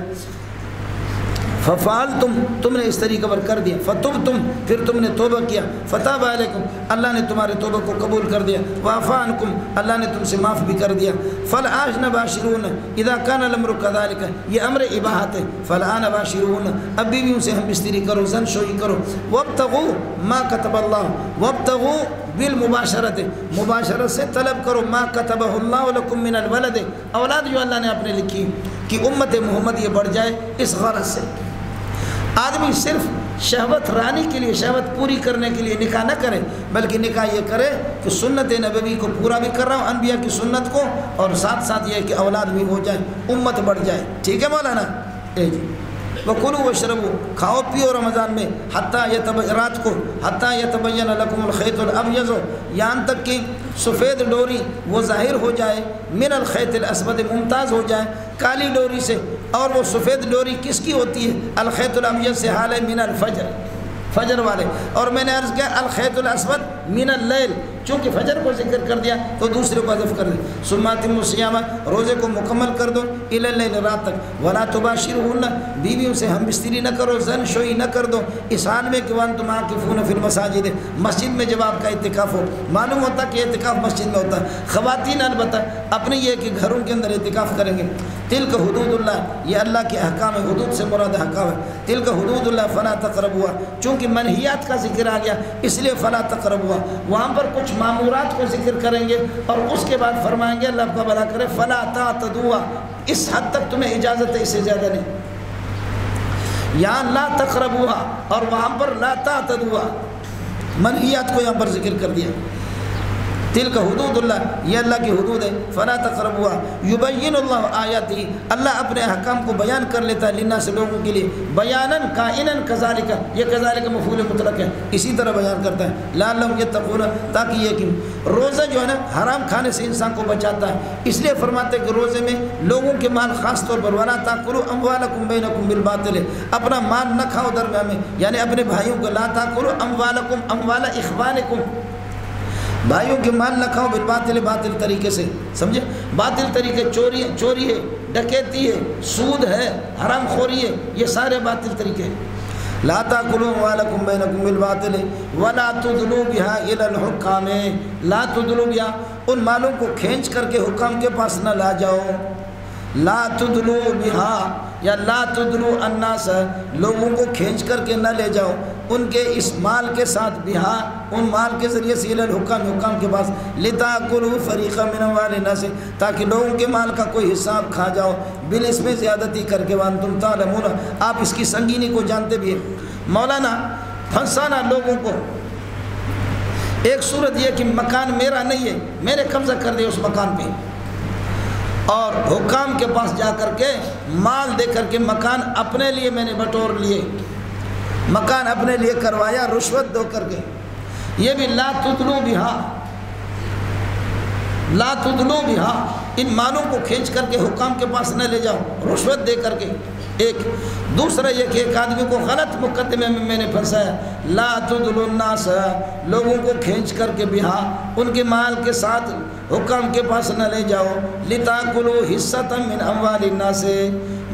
ففعلتم تم نے اس طریقے پر کر دیا، فتبتم پھر تم نے توبہ کیا، فتاب علیکم اللہ نے تمہارے توبہ کو قبول کر دیا، وعفا عنکم اللہ نے تم سے معاف بھی کر دیا، فالآن باشرون اذا کان الامر کذالک یہ امر اباحت ہے، فالآن باشرون اب بیویوں سے ہم بستری کرو، زن شوئی کرو، وابتغوا ما کتب اللہ وابتغوا بالمباشرت مباشرت سے طلب کرو ما کتبہ اللہ لکم من الولد اولاد جو اللہ نے اپنے لکھی کہ امت محمد یہ بڑھ جائے، اس غرض سے آدمی صرف شہوت رانی کے لیے شہوت پوری کرنے کے لیے نکاح نہ کرے، بلکہ نکاح یہ کرے کہ سنت نبوی کو پورا بھی کر رہا ہوں انبیاء کی سنت کو، اور ساتھ ساتھ یہ کہ اولاد بھی ہو جائے، امت بڑھ جائے۔ ٹھیک ہے مولانا؟ جی وَكُلُوا وَاشْرَبُوا کھاؤ پیو رمضان میں رات کو حتیٰ يَتَبَيَّنَ لَكُمُ الْخَيْطُ الْأَبْيَضُ یہاں تک کہ سفید ڈوری وہ ظاہر ہو جائے، من الخیط الاسود ممتاز ہو جائے کالی ڈوری سے، اور وہ سفید ڈوری کس کی ہوتی ہے؟ الخیط الابیض سے حال ہے من الفجر فجر والے، اور میں نے عرض کیا الخیط الاسود من اللیل چونکہ فجر کو ذکر کر دیا تو دوسرے کو حذف کر دیا، ثم اتموا الصیام روزے کو مکمل کر دو الی اللیل رات تک، ولا تباشرون بیویوں سے ہم بستری نہ کرو، زن شوئی نہ کر دو، اس حال میں کہ وانتم عاکفون فی المساجد مسجد میں جب آپ کا اعتکاف ہو، معلوم ہوتا کہ اعتکاف مسجد میں ہوتا ہے، خواتین البتہ اپنے یہ کہ گھروں کے اندر اعتکاف کریں گے، تلک حدود اللہ یہ اللہ کے احکام ہے، حدود سے مراد احکام ہے، تلک حدود اللہ فلا تقربوها چونکہ منہیات کا ذکر آ گیا اس لیے فلا تقربوها وہاں پر کچھ معمورات کو ذکر کریں گے اور اس کے بعد فرمائیں گے اللہ کا بھلا کرے فلا تعتدوها اس حد تک تمہیں اجازت ہے، اس سے زیادہ نہیں، یہاں لا تقربوها اور وہاں پر لا تعتدوها منہیات کو یہاں پر ذکر کر دیا، تلک حدود اللہ یہ اللہ کی حدود ہے، فلا تقربوها یبین اللہ آیاتی اللہ اپنے احکام کو بیان کر لیتا ہے للناس لوگوں کے لیے، بیاناً کائناً کذالک یہ کذالک مفعول مطلق ہے اسی طرح بیان کرتا ہے، لعلہم یتقون تاکہ یہ کہ روزہ جو ہے نا حرام کھانے سے انسان کو بچاتا ہے، اس لیے فرماتے ہیں کہ روزے میں لوگوں کے مال خاص طور پر ولا تاکلوا اموالکم بینکم بالباطل اپنا مال نہ کھاؤ درمیان میں، یعنی اپنے بھائیوں کو لا تاکلوا اموالکم اموال اخوانکم بھائیوں کے مال نہ کھاؤ بالباطل باطل طریقے سے، سمجھے؟ باطل طریقے چوری ہے، ڈکیتی ہے، سود ہے، حرام خوری ہے، یہ سارے باطل طریقے ہیں۔ لا تاکلوا اموالکم بینکم بالباطل ولا تدلوا بها الى الحکام لا تدلوا بها ان مالوں کو کھینچ کر کے حکام کے پاس نہ لا جاؤ، لا تدلوا بها یا لا تدلوا الناس لوگوں کو کھینچ کر کے نہ لے جاؤ ان کے اس مال کے ساتھ بہا ان مال کے ذریعے سے الحکام حکام کے پاس لتاکلوا فریقا من اموال الناس تاکہ لوگوں کے مال کا کوئی حساب کھا جاؤ اس میں زیادتی کر کے وانتم تعلمون آپ اس کی سنگینی کو جانتے بھی ہیں۔ مولانا پھنسانا لوگوں کو، ایک صورت یہ کہ مکان میرا نہیں ہے میں نے قبضہ کر دیا اس مکان پہ، اور حکام کے پاس جا کر کے مال دے کر کے مکان اپنے لیے میں نے بٹور لیے، مکان اپنے لیے کروایا رشوت دو کر کے، یہ بھی لا تدلوا بها لا تدلوا بها ان مالوں کو کھینچ کر کے حکام کے پاس نہ لے جاؤ رشوت دے کر کے۔ ایک دوسرا یہ کہ ایک آدمی کو غلط مقدمے میں نے پھنسایا، لا تدلوا الناس لوگوں کو کھینچ کر کے بہا ان کے مال کے ساتھ حکام کے پاس نہ لے جاؤ لتاکلوا حصۃ من اموال الناس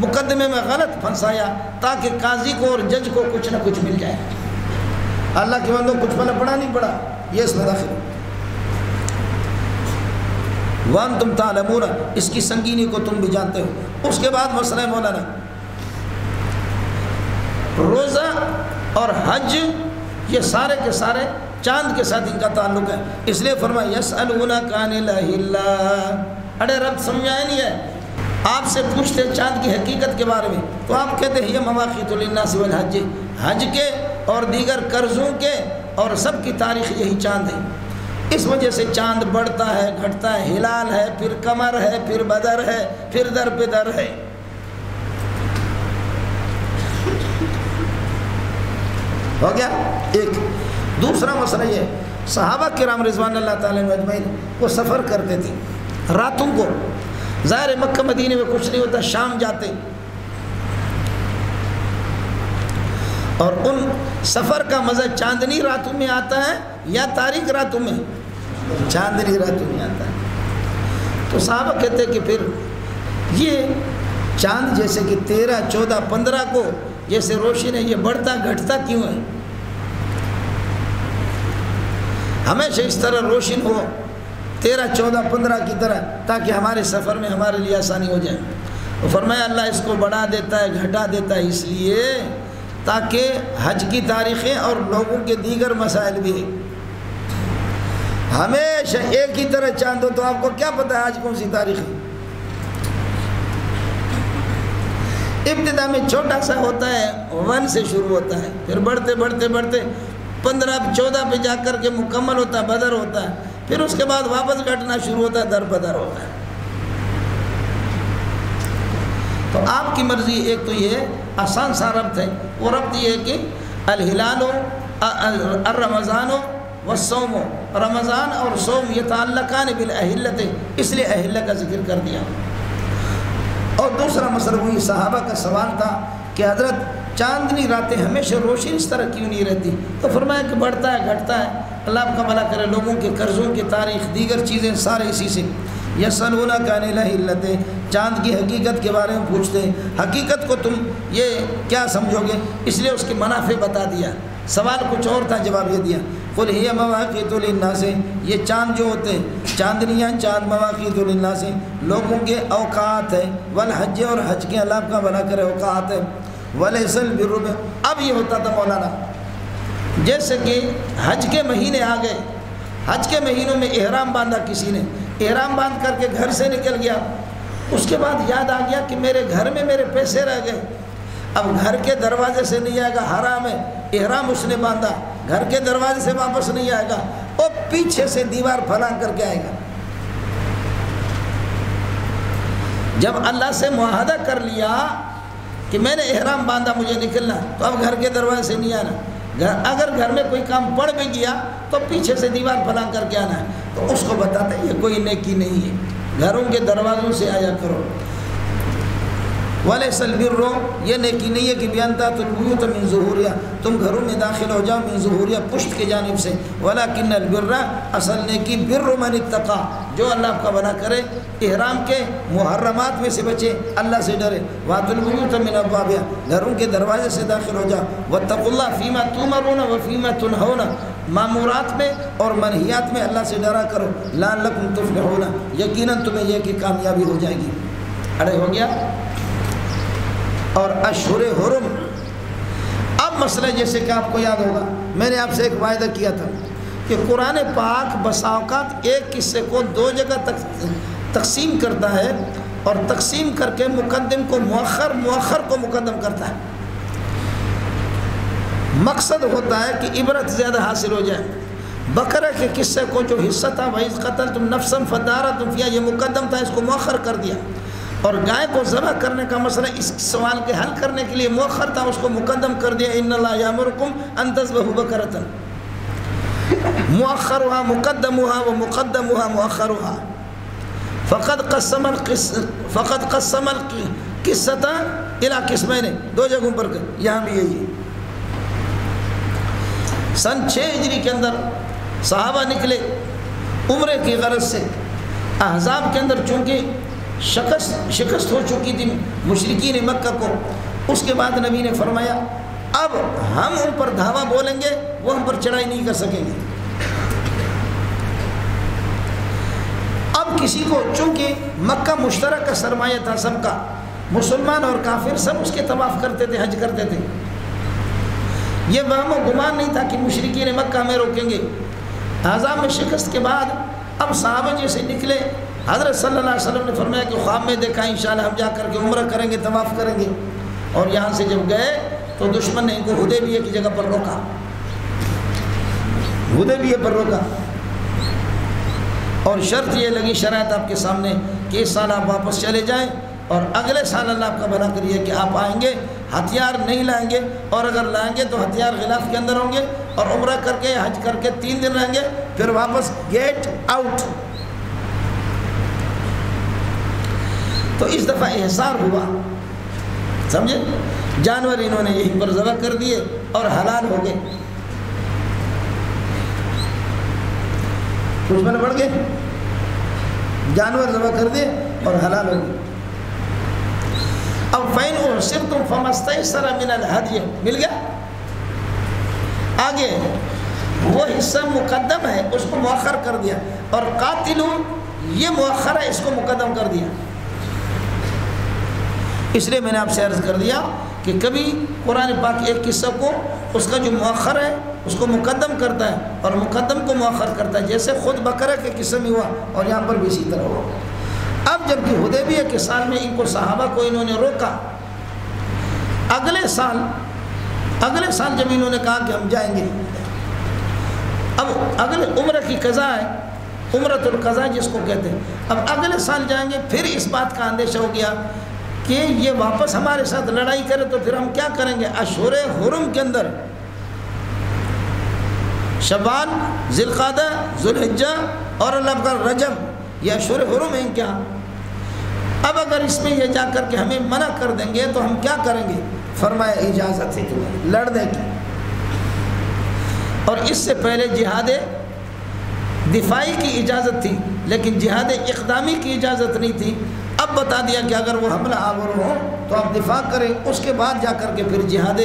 مقدمے میں غلط پھنسایا تاکہ قاضی کو اور جج کو کچھ نہ کچھ مل جائے، اللہ کے بندوں کچھ پڑا نہیں پڑا یہ اس میں داخل، وانتم تعلمون اس کی سنگینی کو تم بھی جانتے ہو۔ اس کے بعد مسئلہ مولانا روزہ اور حج یہ سارے کے سارے چاند کے ساتھ ان کا تعلق ہے، اس لیے فرمایا یسألونک عن الہلہ اڑے رب سمجھایا نہیں ہے، آپ سے پوچھتے چاند کی حقیقت کے بارے میں تو آپ کہتے ہیں یہ مواقیت للناس والحج حج کے اور دیگر قرضوں کے اور سب کی تاریخ یہی چاند ہے، اس وجہ سے چاند بڑھتا ہے گھٹتا ہے، ہلال ہے پھر قمر ہے پھر بدر ہے پھر در پہ در ہے۔ ہو گیا ایک۔ دوسرا مسئلہ یہ صحابہ کرام رضوان اللہ تعالیٰ اجمعین وہ سفر کرتے تھے راتوں کو، ظاہر مکہ مدینے میں کچھ نہیں ہوتا، شام جاتے اور ان سفر کا مزہ چاندنی راتوں میں آتا ہے یا تاریک راتوں میں؟ چاندنی راتوں میں آتا ہے۔ تو صحابہ کہتے کہ پھر یہ چاند جیسے کہ 13 14 15 کو جیسے روشن ہے یہ بڑھتا گھٹتا کیوں ہے؟ ہمیشہ اس طرح روشن ہو 13, 14, 15 کی طرح، تاکہ ہمارے سفر میں ہمارے لیے آسانی ہو جائے۔ تو فرمایا اللہ اس کو بڑھا دیتا ہے، گھٹا دیتا ہے، اس لیے تاکہ حج کی تاریخیں اور لوگوں کے دیگر مسائل بھی ہیں۔ ہمیشہ ایک ہی طرح چاند ہو تو آپ کو کیا پتہ ہے آج کون سی تاریخ ہے؟ ابتدا میں چھوٹا سا ہوتا ہے، 1 سے شروع ہوتا ہے، پھر بڑھتے بڑھتے بڑھتے 15 14 پہ جا کر کے مکمل ہوتا ہے، بدر ہوتا ہے، پھر اس کے بعد واپس گھٹنا شروع ہوتا ہے، در بدر ہوتا ہے۔ تو آپ کی مرضی، ایک تو یہ آسان سا ربط ہے، وہ ربط یہ ہے کہ الہلال الرمضان والصوم، رمضان اور صوم یتعلقان بالاہلۃ، اس لیے اہلہ کا ذکر کر دیا۔ اور دوسرا مسئلہ وہی صحابہ کا سوال تھا کہ حضرت چاندنی راتیں ہمیشہ روشن اس طرح کیوں نہیں رہتی؟ تو فرمایا کہ بڑھتا ہے گھٹتا ہے، اللہ آپ کا بھلا کرے، لوگوں کے قرضوں کی تاریخ دیگر چیزیں سارے اسی سے۔ یسألونک عن الأہلۃ، چاند کی حقیقت کے بارے میں پوچھتے ہیں، حقیقت کو تم یہ کیا سمجھو گے؟ اس لیے اس کے منافع بتا دیا، سوال کچھ اور تھا، جواب یہ دیا، قل ہی مواقیت للناس، یہ چاند جو ہوتے ہیں چاندنیاں، چاند مواقیت للناس لوگوں کے اوقات ہیں، والحج اور حج کے اللہ آپ کا بھلا کرے اوقات ہیں، ولیس البر، اب یہ ہوتا تھا مولانا جیسے کہ حج کے مہینے آ گئے، حج کے مہینوں میں احرام باندھا کسی نے، احرام باندھ کر کے گھر سے نکل گیا، اس کے بعد یاد آ گیا کہ میرے گھر میں میرے پیسے رہ گئے، اب گھر کے دروازے سے نہیں آئے گا، حرام ہے، احرام اس نے باندھا، گھر کے دروازے سے واپس نہیں آئے گا، اور پیچھے سے دیوار پھلانگ کر کے آئے گا۔ جب اللہ سے معاہدہ کر لیا کہ میں نے احرام باندھا، مجھے نکلنا، تو اب گھر کے دروازے سے نہیں آنا، اگر گھر میں کوئی کام پڑ بھی گیا تو پیچھے سے دیوار پھلانگ کر کے آنا ہے، تو اس کو بتاتے ہیں یہ کوئی نیکی نہیں ہے، گھروں کے دروازوں سے آیا کرو۔ وَلَيْسَ الْبِرُّ، یہ نیکی نہیں ہے کہ بِأَن تَأْتُوا الْبُيُوتَ مِن ظُهُورِهَا، تم گھروں میں داخل ہو جاؤ، من ظہوریہ، پشت کی جانب سے، وَلَكِنَّ الْبِرَّ، اصل نیکی بِرُّ مَنِ اتَّقَى، جو اللہ کا بنا کرے، احرام کے محرمات میں سے بچے، اللہ سے ڈرے، وَأْتُوا الْبُيُوتَ مِنْ أَبْوَابِهَا، گھروں کے دروازے سے داخل ہو جاؤ، وَاتَّقُوا اللَّهَ فِي مَا تُؤْمَرُونَ وَفِي مَا تُنْهَوْنَ، معمورات میں اور منہیات میں اللہ سے ڈرا کرو، لَعَلَّكُمْ تُفْلِحُونَ، یقیناً تمہیں یہ کہ کامیابی ہو جائے گی۔ اڑے ہو گیا۔ اور اشہر حرم، اب مسئلہ جیسے کہ آپ کو یاد ہوگا، میں نے آپ سے ایک وعدہ کیا تھا کہ قرآن پاک بسا اوقات ایک قصے کو 2 جگہ تقسیم کرتا ہے، اور تقسیم کر کے مقدم کو مؤخر، مؤخر کو مقدم کرتا ہے، مقصد ہوتا ہے کہ عبرت زیادہ حاصل ہو جائے۔ بقرہ کے قصے کو جو حصہ تھا وَإِذْ قَتَلْتُمْ نَفْسًا فَادَارَأْتُمْ فِيهَا، یہ مقدم تھا، اس کو مؤخر کر دیا، اور گائے کو ذبح کرنے کا مسئلہ اس سوال کے حل کرنے کے لیے مؤخر تھا، اس کو مقدم کر دیا، ان اللہ یامرکم ان تذبحوا بقرۃ، مؤخرها مقدمها ومقدمها مؤخرها، فقد قسم القصۃ الى قسمین، 2 جگہوں پر یہاں بھی یہی ہے۔ سن 6 ہجری کے اندر صحابہ نکلے عمرے کی غرض سے، احزاب کے اندر چونکہ شکست ہو چکی تھی مشرکین مکہ کو، اس کے بعد نبی نے فرمایا اب ہم ان پر دھاوا بولیں گے، وہ ہم پر چڑھائی نہیں کر سکیں گے۔ اب کسی کو، چونکہ مکہ مشترک کا سرمایہ تھا سب کا، مسلمان اور کافر سب اس کے طواف کرتے تھے، حج کرتے تھے، یہ وہم و گمان نہیں تھا کہ مشرکین مکہ ہمیں روکیں گے۔ احزاب میں شکست کے بعد اب صحابہ جیسے نکلے، حضرت صلی اللہ علیہ وسلم نے فرمایا کہ خواب میں دیکھا انشاءاللہ ہم جا کر کے عمرہ کریں گے، طواف کریں گے، اور یہاں سے جب گئے تو دشمن نے ان کو حدیبیہ کی جگہ پر روکا، حدیبیہ پر روکا، اور شرط یہ لگی، شرائط آپ کے سامنے کہ اس سال آپ واپس چلے جائیں، اور اگلے سال اللہ آپ کا بھلا کریے کہ آپ آئیں گے، ہتھیار نہیں لائیں گے، اور اگر لائیں گے تو ہتھیار غلاف کے اندر ہوں گے، اور عمرہ کر کے حج کر کے 3 دن رہیں گے، پھر واپس گیٹ آؤٹ۔ تو اس دفعہ احصار ہوا، سمجھے، جانور انہوں نے یہیں پر ذبح کر دیے اور حلال ہو گئے، کچھ میں بڑھ گئے، جانور ذبح کر دیے اور حلال ہو گئے۔ اب فَإِنْ أُحْصِرْتُمْ فَمَا اسْتَيْسَرَ مِنَ الْهَدْيِ مل گیا. آگے وہ حصہ مقدم ہے اس کو مؤخر کر دیا، اور قاتلو یہ مؤخر ہے اس کو مقدم کر دیا. اس لیے میں نے آپ سے عرض کر دیا کہ کبھی قرآن پاک ایک قصہ کو اس کا جو مؤخر ہے اس کو مقدم کرتا ہے اور مقدم کو مؤخر کرتا ہے، جیسے خود بقرہ کے قصے میں ہوا اور یہاں پر بھی اسی طرح ہوا. اب جب کہ حدیبیہ کے سال میں ان کو صحابہ کو انہوں نے روکا، اگلے سال جب انہوں نے کہا کہ ہم جائیں گے، اب اگلے عمرہ کی قضا ہے، عمرۃ القضا جس کو کہتے ہیں، اب اگلے سال جائیں گے. پھر اس بات کا اندیشہ ہو گیا کہ یہ واپس ہمارے ساتھ لڑائی کرے تو پھر ہم کیا کریں گے. اشہر حرم کے اندر شعبان، ذی القعدہ، ذو الحجہ اور اللہ کا رجب، یہ اشہر حرم ہیں کیا. اب اگر اس میں یہ جا کر کے ہمیں منع کر دیں گے تو ہم کیا کریں گے. فرمایا اجازت ہے تمہیں لڑنے کی، اور اس سے پہلے جہاد دفاعی کی اجازت تھی لیکن جہاد اقدامی کی اجازت نہیں تھی. اب بتا دیا کہ اگر وہ حملہ آور ہو تو آپ دفاع کریں، اس کے بعد جا کر کے پھر جہاد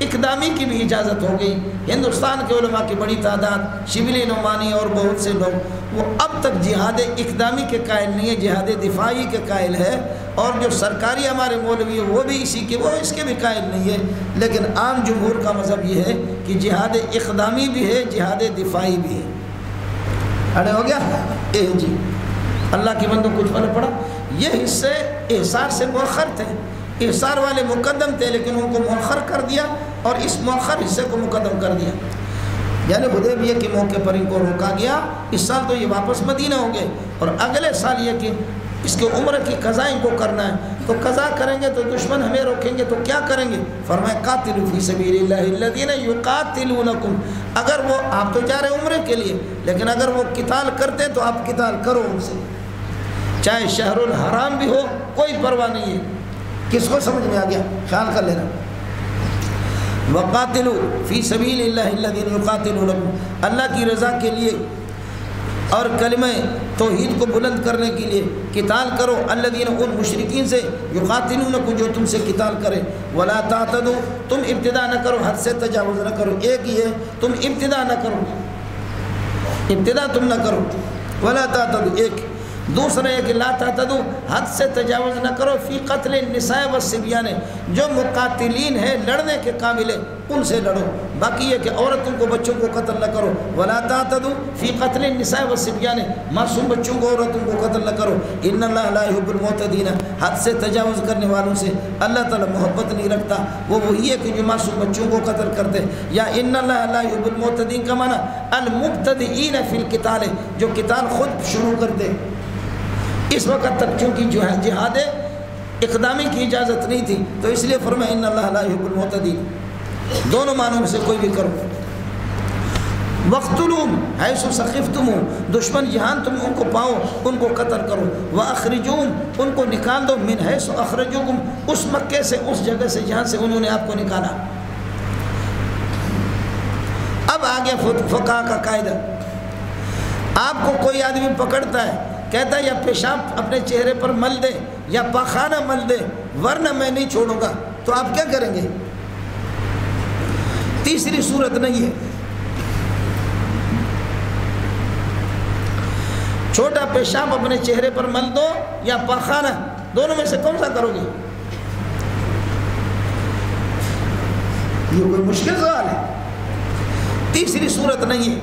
اقدامی کی بھی اجازت ہو گئی. ہندوستان کے علماء کی بڑی تعداد، شبلی نعمانی اور بہت سے لوگ، وہ اب تک جہاد اقدامی کے قائل نہیں ہے، جہاد دفاعی کے قائل ہے. اور جو سرکاری ہمارے مولوی ہے وہ بھی وہ اس کے بھی قائل نہیں ہے. لیکن عام جمہور کا مذہب یہ ہے کہ جہاد اقدامی بھی ہے، جہاد دفاعی بھی ہے. اڑے ہو گیا جی. اللہ کی بندوں کچھ فرق پڑا. یہ حصے احصار سے مؤخر تھے، احصار والے مقدم تھے لیکن ان کو مؤخر کر دیا اور اس مؤخر حصے کو مقدم کر دیا. یعنی حدیبیہ کے موقع پر ان کو روکا گیا. اس سال تو یہ واپس مدینہ ہوں گے اور اگلے سال یہ کہ اس کے عمر کی قضا ان کو کرنا ہے. تو قضا کریں گے تو دشمن ہمیں روکیں گے تو کیا کریں گے. فرمایا قاتلوا فی سبیل اللہ الذین یقاتلونکم. اگر وہ آپ تو جا رہے عمرے کے لیے لیکن اگر وہ قتال کرتے ہیں تو آپ قتال کرو ان سے، چاہے شہر الحرام بھی ہو، کوئی پرواہ نہیں ہے. کس کو سمجھ میں آ گیا خیال کر لینا. وقاتلوا فی سبیل اللہ الذین یقاتلونکم، اللہ کی رضا کے لیے اور کلمہ توحید کو بلند کرنے کے لیے قتال کرو. الذین، ان مشرکین سے، یقاتلونکم جو تم سے قتال کرے. ولا تعتدوا، تم ابتدا نہ کرو، حد سے تجاوز نہ کرو. ایک ہی ہے تم ابتدا نہ کرو، ابتدا تم نہ کرو. ولا تعتدوا ایک. دوسرا ہے کہ لا تعتدوا، حد سے تجاوز نہ کرو فی قتل النساء والصبیان، جو مقاتلین ہیں لڑنے کے قابل ہیں ان سے لڑو. باقی یہ کہ عورتوں کو بچوں کو قتل نہ کرو. ولا تعتدوا فی قتل النساء والصبیان، معصوم بچوں کو عورتوں کو قتل نہ کرو. ان اللہ لا يحب المعتدین، حد سے تجاوز کرنے والوں سے اللہ تعالی محبت نہیں رکھتا. وہ وہی ہے کہ جو معصوم بچوں کو قتل کرتے. یا ان اللہ لا يحب المعتدین کا معنی المبتدئین فی القتال، جو قتال خود شروع کرتے. اس وقت تک چونکہ جو ہے جہاد اقدامی کی اجازت نہیں تھی تو اس لیے فرمایا ان اللہ لا يحب المعتدین. دونوں معنوں میں سے کوئی بھی کرو. وقتلوہم حیث ثقفتموہم، دشمن جہاں تم ان کو پاؤ ان کو قتل کرو. واخرجوہم، ان کو نکال دو. من حیث اخرجوکم، اس مکے سے، اس جگہ سے جہاں سے انہوں نے آپ کو نکالا. اب آگے فقہ کا قاعدہ. آپ کو کوئی آدمی پکڑتا ہے، کہتا ہے یا پیشاب اپنے چہرے پر مل دے یا پاخانہ مل دے ورنہ میں نہیں چھوڑوں گا، تو آپ کیا کریں گے. تیسری صورت نہیں ہے. چھوٹا پیشاب اپنے چہرے پر مل دو یا پاخانہ، دونوں میں سے کون سا کرو گے. یہ کوئی مشکل سوال ہے. تیسری صورت نہیں ہے.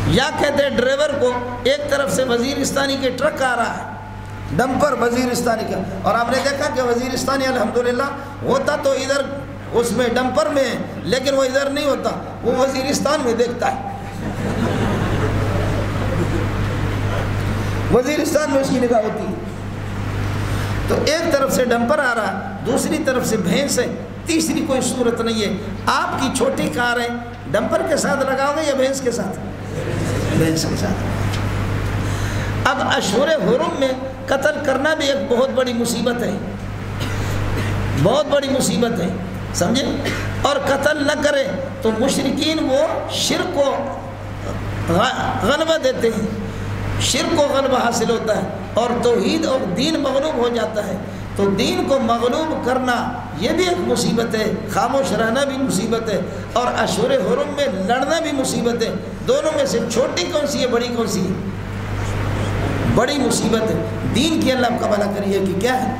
یا کہتے ہیں ڈرائیور کو ایک طرف سے وزیرستانی کے ٹرک آ رہا ہے، ڈمپر وزیرستانی کا، اور آپ نے دیکھا کہ وزیرستانی الحمدللہ ہوتا تو ادھر اس میں ڈمپر میں ہے لیکن وہ ادھر نہیں ہوتا، وہ وزیرستان میں دیکھتا ہے. وزیرستان میں اس کی نگاہ ہوتی ہے. تو ایک طرف سے ڈمپر آ رہا ہے، دوسری طرف سے بھینس ہے. تیسری کوئی صورت نہیں ہے. آپ کی چھوٹی کار ہے، ڈمپر کے ساتھ لگاؤ گے یا بھینس کے ساتھ؟ بھینس کے ساتھ. اب اشہر حرم میں قتل کرنا بھی ایک بہت بڑی مصیبت ہے، بہت بڑی مصیبت ہے، سمجھے. اور قتل نہ کرے تو مشرکین وہ شرک کو غلبہ دیتے ہیں، شرک کو غلبہ حاصل ہوتا ہے اور توحید اور دین مغلوب ہو جاتا ہے. تو دین کو مغلوب کرنا یہ بھی ایک مصیبت ہے، خاموش رہنا بھی مصیبت ہے، اور اشہر حرم میں لڑنا بھی مصیبت ہے۔ دونوں میں سے چھوٹی کون سی ہے، بڑی کون سی ہے؟ بڑی مصیبت ہے۔ دین کی اللہ کا بھلا کریے کہ کیا ہے،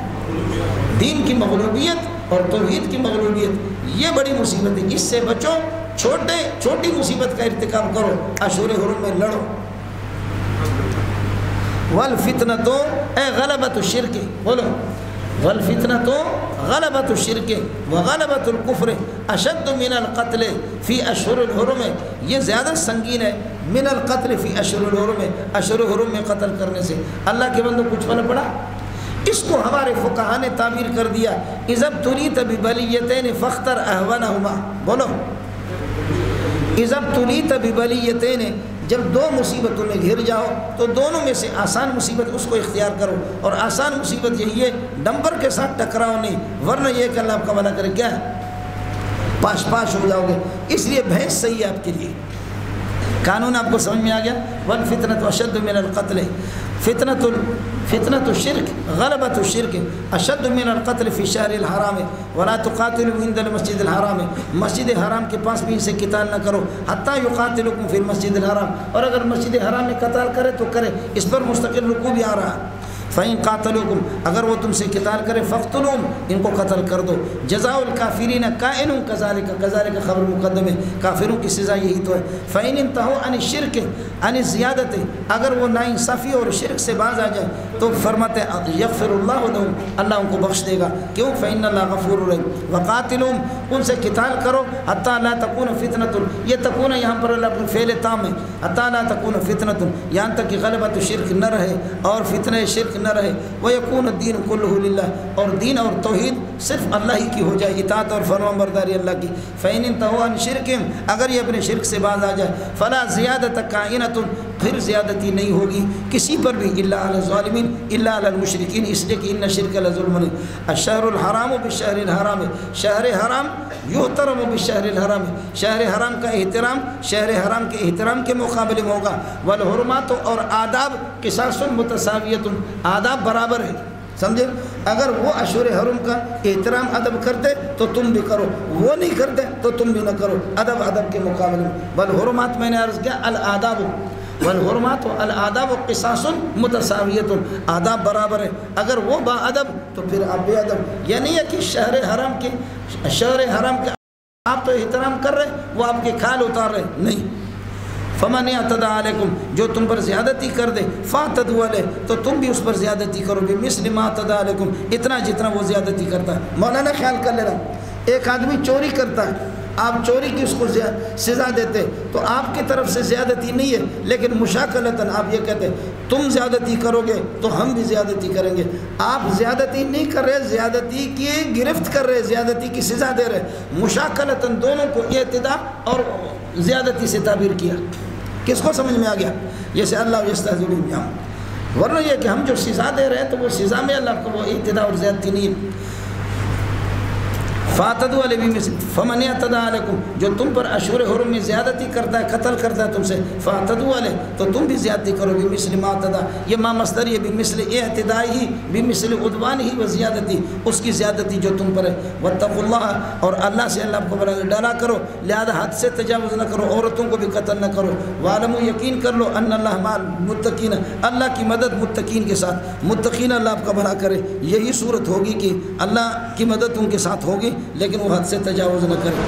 دین کی مغلوبیت اور توحید کی مغلوبیت، یہ بڑی مصیبت ہے۔ اس سے بچو، چھوٹی مصیبت کا ارتکاب کرو، اشہر حرم میں لڑو۔ والفتنۃ اے غلبۃ الشرک، بولو والفتنۃ غلبۃ الشرک وغلبۃ الکفر اشد من القتل فی اشہر الحرم، یہ زیادہ سنگین ہے من القتل فی اشہر الحرم، اشہر حرم میں قتل کرنے سے۔ اللہ کے بندوں کچھ پتہ پڑا؟ اس کو ہمارے فقہاء نے تعبیر کر دیا اذا ابتلیت ببلیتین فاختر اہونہما، بولو اذا ابتلیت ببلیتین، جب دو مصیبتوں میں گھر جاؤ تو دونوں میں سے آسان مصیبت اس کو اختیار کرو، اور آسان مصیبت یہی ہے ڈمبر کے ساتھ ٹکراؤ نہیں، ورنہ یہ کہ اللہ آپ کا بھلا کرے کیا ہے، پاش ہو جاؤ گے۔ اس لیے بحث صحیح ہے آپ کے لیے، قانون آپ کو سمجھ میں آ گیا۔ والفتنۃ اشد من القتل، فتنۃ الشرک غلبۃ الشرک اشد من القتل فی الشہر الحرام ولا تقاتلوا عند المسجد الحرام، مسجد حرام کے پاس بھی ان سے قتال نہ کرو حتی یقاتلوکم فی المسجد الحرام، اور اگر مسجد حرام میں قتال کرے تو کرے، اس پر مستقل رکوع بھی آ رہا ہے۔ فَإِن قَاتَلُوكُمْ، اگر وہ تم سے قتال کرے فَاقْتُلُوهُمْ، ان کو قتل کر دو۔ جزاء الکافرین کائن کذالک، کذالک خبر مقدم ہے، کافروں کی سزا یہی تو ہے۔ فَإِنِ انتهوا عن الشرک عن الزیادت، اگر وہ ناانصافی اور شرک سے باز آ جائے تو فرماتے ہیں یغفر اللہ لهم، اللہ ان کو بخش دے گا، کیوں؟ فإن اللہ غفور رحیم۔ وقاتلوہم، ان سے قتال کرو حتی لا تکون فتنۃ، یہ تکون یہاں پر اللہ فعل تام ہے، حتی لا تکون فتنۃ، یہاں تک کہ غلبۃ الشرک نہ رہے اور فتنہ شرک نہ رہے، وَيَكُونَ الدِّينُ كُلُّهُ لِلَّهِ، اور دین اور توحید صرف اللہ ہی کی ہو جائے، اطاعت اور فرمان برداری اللہ کی۔ فَإِنِ انتهوا عن شِرْكِهِمْ، اگر یہ اپنے شرک سے باز آ جائے، فَلَا زِيَادَةَ كَائِنَةٌ، پھر زیادتی نہیں ہوگی کسی پر بھی، إِلَّا عَلَى الظَّالِمِينَ إِلَّا عَلَى الْمُشْرِكِينَ، اس لیے کہ إِنَّ الشِّرْكَ لَظُلْمٌ۔ الشہر الحرام بالشہر الحرام، شہر حرام یحترم بالشہر الحرام، شہر حرام کا احترام شہر حرام کے احترام کے مقابلے میں ہوگا۔ والحرمات، اور آداب قصاص متساویۃ، آداب برابر ہے، سمجھے؟ اگر وہ اشہر حرم کا احترام ادب کرتے تو تم بھی کرو، وہ نہیں کرتے تو تم بھی نہ کرو، ادب کے مقابلے میں۔ والحرمات میں نے عرض کیا الآداب، والحرمات والآداب قصاص متساویۃ، آداب برابر ہے، اگر وہ با ادب تو پھر آپ بے ادب۔ یہ نہیں ہے کہ شہر حرام کے آپ تو احترام کر رہے، وہ آپ کے کھال اتار رہے، نہیں۔ فَمَنْ اعْتَدَىٰ عَلَيْكُمْ، جو تم پر زیادتی کر دے فَاعْتَدُوا عَلَيْهِ، تو تم بھی اس پر زیادتی کرو، بِمِثْلِ مَا اعْتَدَىٰ عَلَيْكُمْ، اتنا جتنا وہ زیادتی کرتا ہے۔ مولانا خیال کر لے رہا، ایک آدمی چوری کرتا ہے، آپ چوری کی اس کو سزا دیتے تو آپ کی طرف سے زیادتی نہیں ہے، لیکن مشاکلتاً آپ یہ کہتے ہیں تم زیادتی کرو گے تو ہم بھی زیادتی کریں گے۔ آپ زیادتی نہیں کر رہے، زیادتی کی گرفت کر رہے، زیادتی کی سزا دے رہے، مشاکلتاً دونوں کو اعتداء اور زیادتی سے تعبیر کیا۔ کس کو سمجھ میں آ گیا؟ جیسے اللہ یستہزئ بہم، ورنہ یہ کہ ہم جو سزا دے رہے ہیں تو وہ سزا میں اللہ کو وہ اعتداء اور زیادتی نہیں ہے۔ فَاعْتَدُوا عَلَيْهِ بِمِثْلِ فَمَنِ اعْتَدَىٰ عَلَيْكُمْ، جو تم پر اشہر حرم میں زیادتی کرتا ہے، قتل کرتا ہے تم سے، فَاعْتَدُوا عَلَيْهِ، تو تم بھی زیادتی کرو، بِمِثْلِ مَا اعْتَدَىٰ، یہ ما مصدر، یہ بِمِثْلِ اعْتِدَائِهِ بِمِثْلِ عُدْوَانِهِ وَزِيَادَتِهِ، اس کی زیادتی جو تم پر ہے۔ وَاتَّقُوا اللَّهَ، اور اللہ سے اللہ کو ڈرا کرو، لہذا حد سے تجاوز نہ کرو، عورتوں کو بھی قتل نہ کرو۔ وَاعْلَمُوا، یقین کر لو، أَنَّ اللَّهَ مَعَ الْمُتَّقِينَ، اللہ کی مدد متقین کے ساتھ، متقین اللہ آپ کا بھلا کرے۔ یہی صورت ہوگی کہ اللہ کی مدد ان کے ساتھ ہوگی، لیکن وہ حد سے تجاوز نہ کرے۔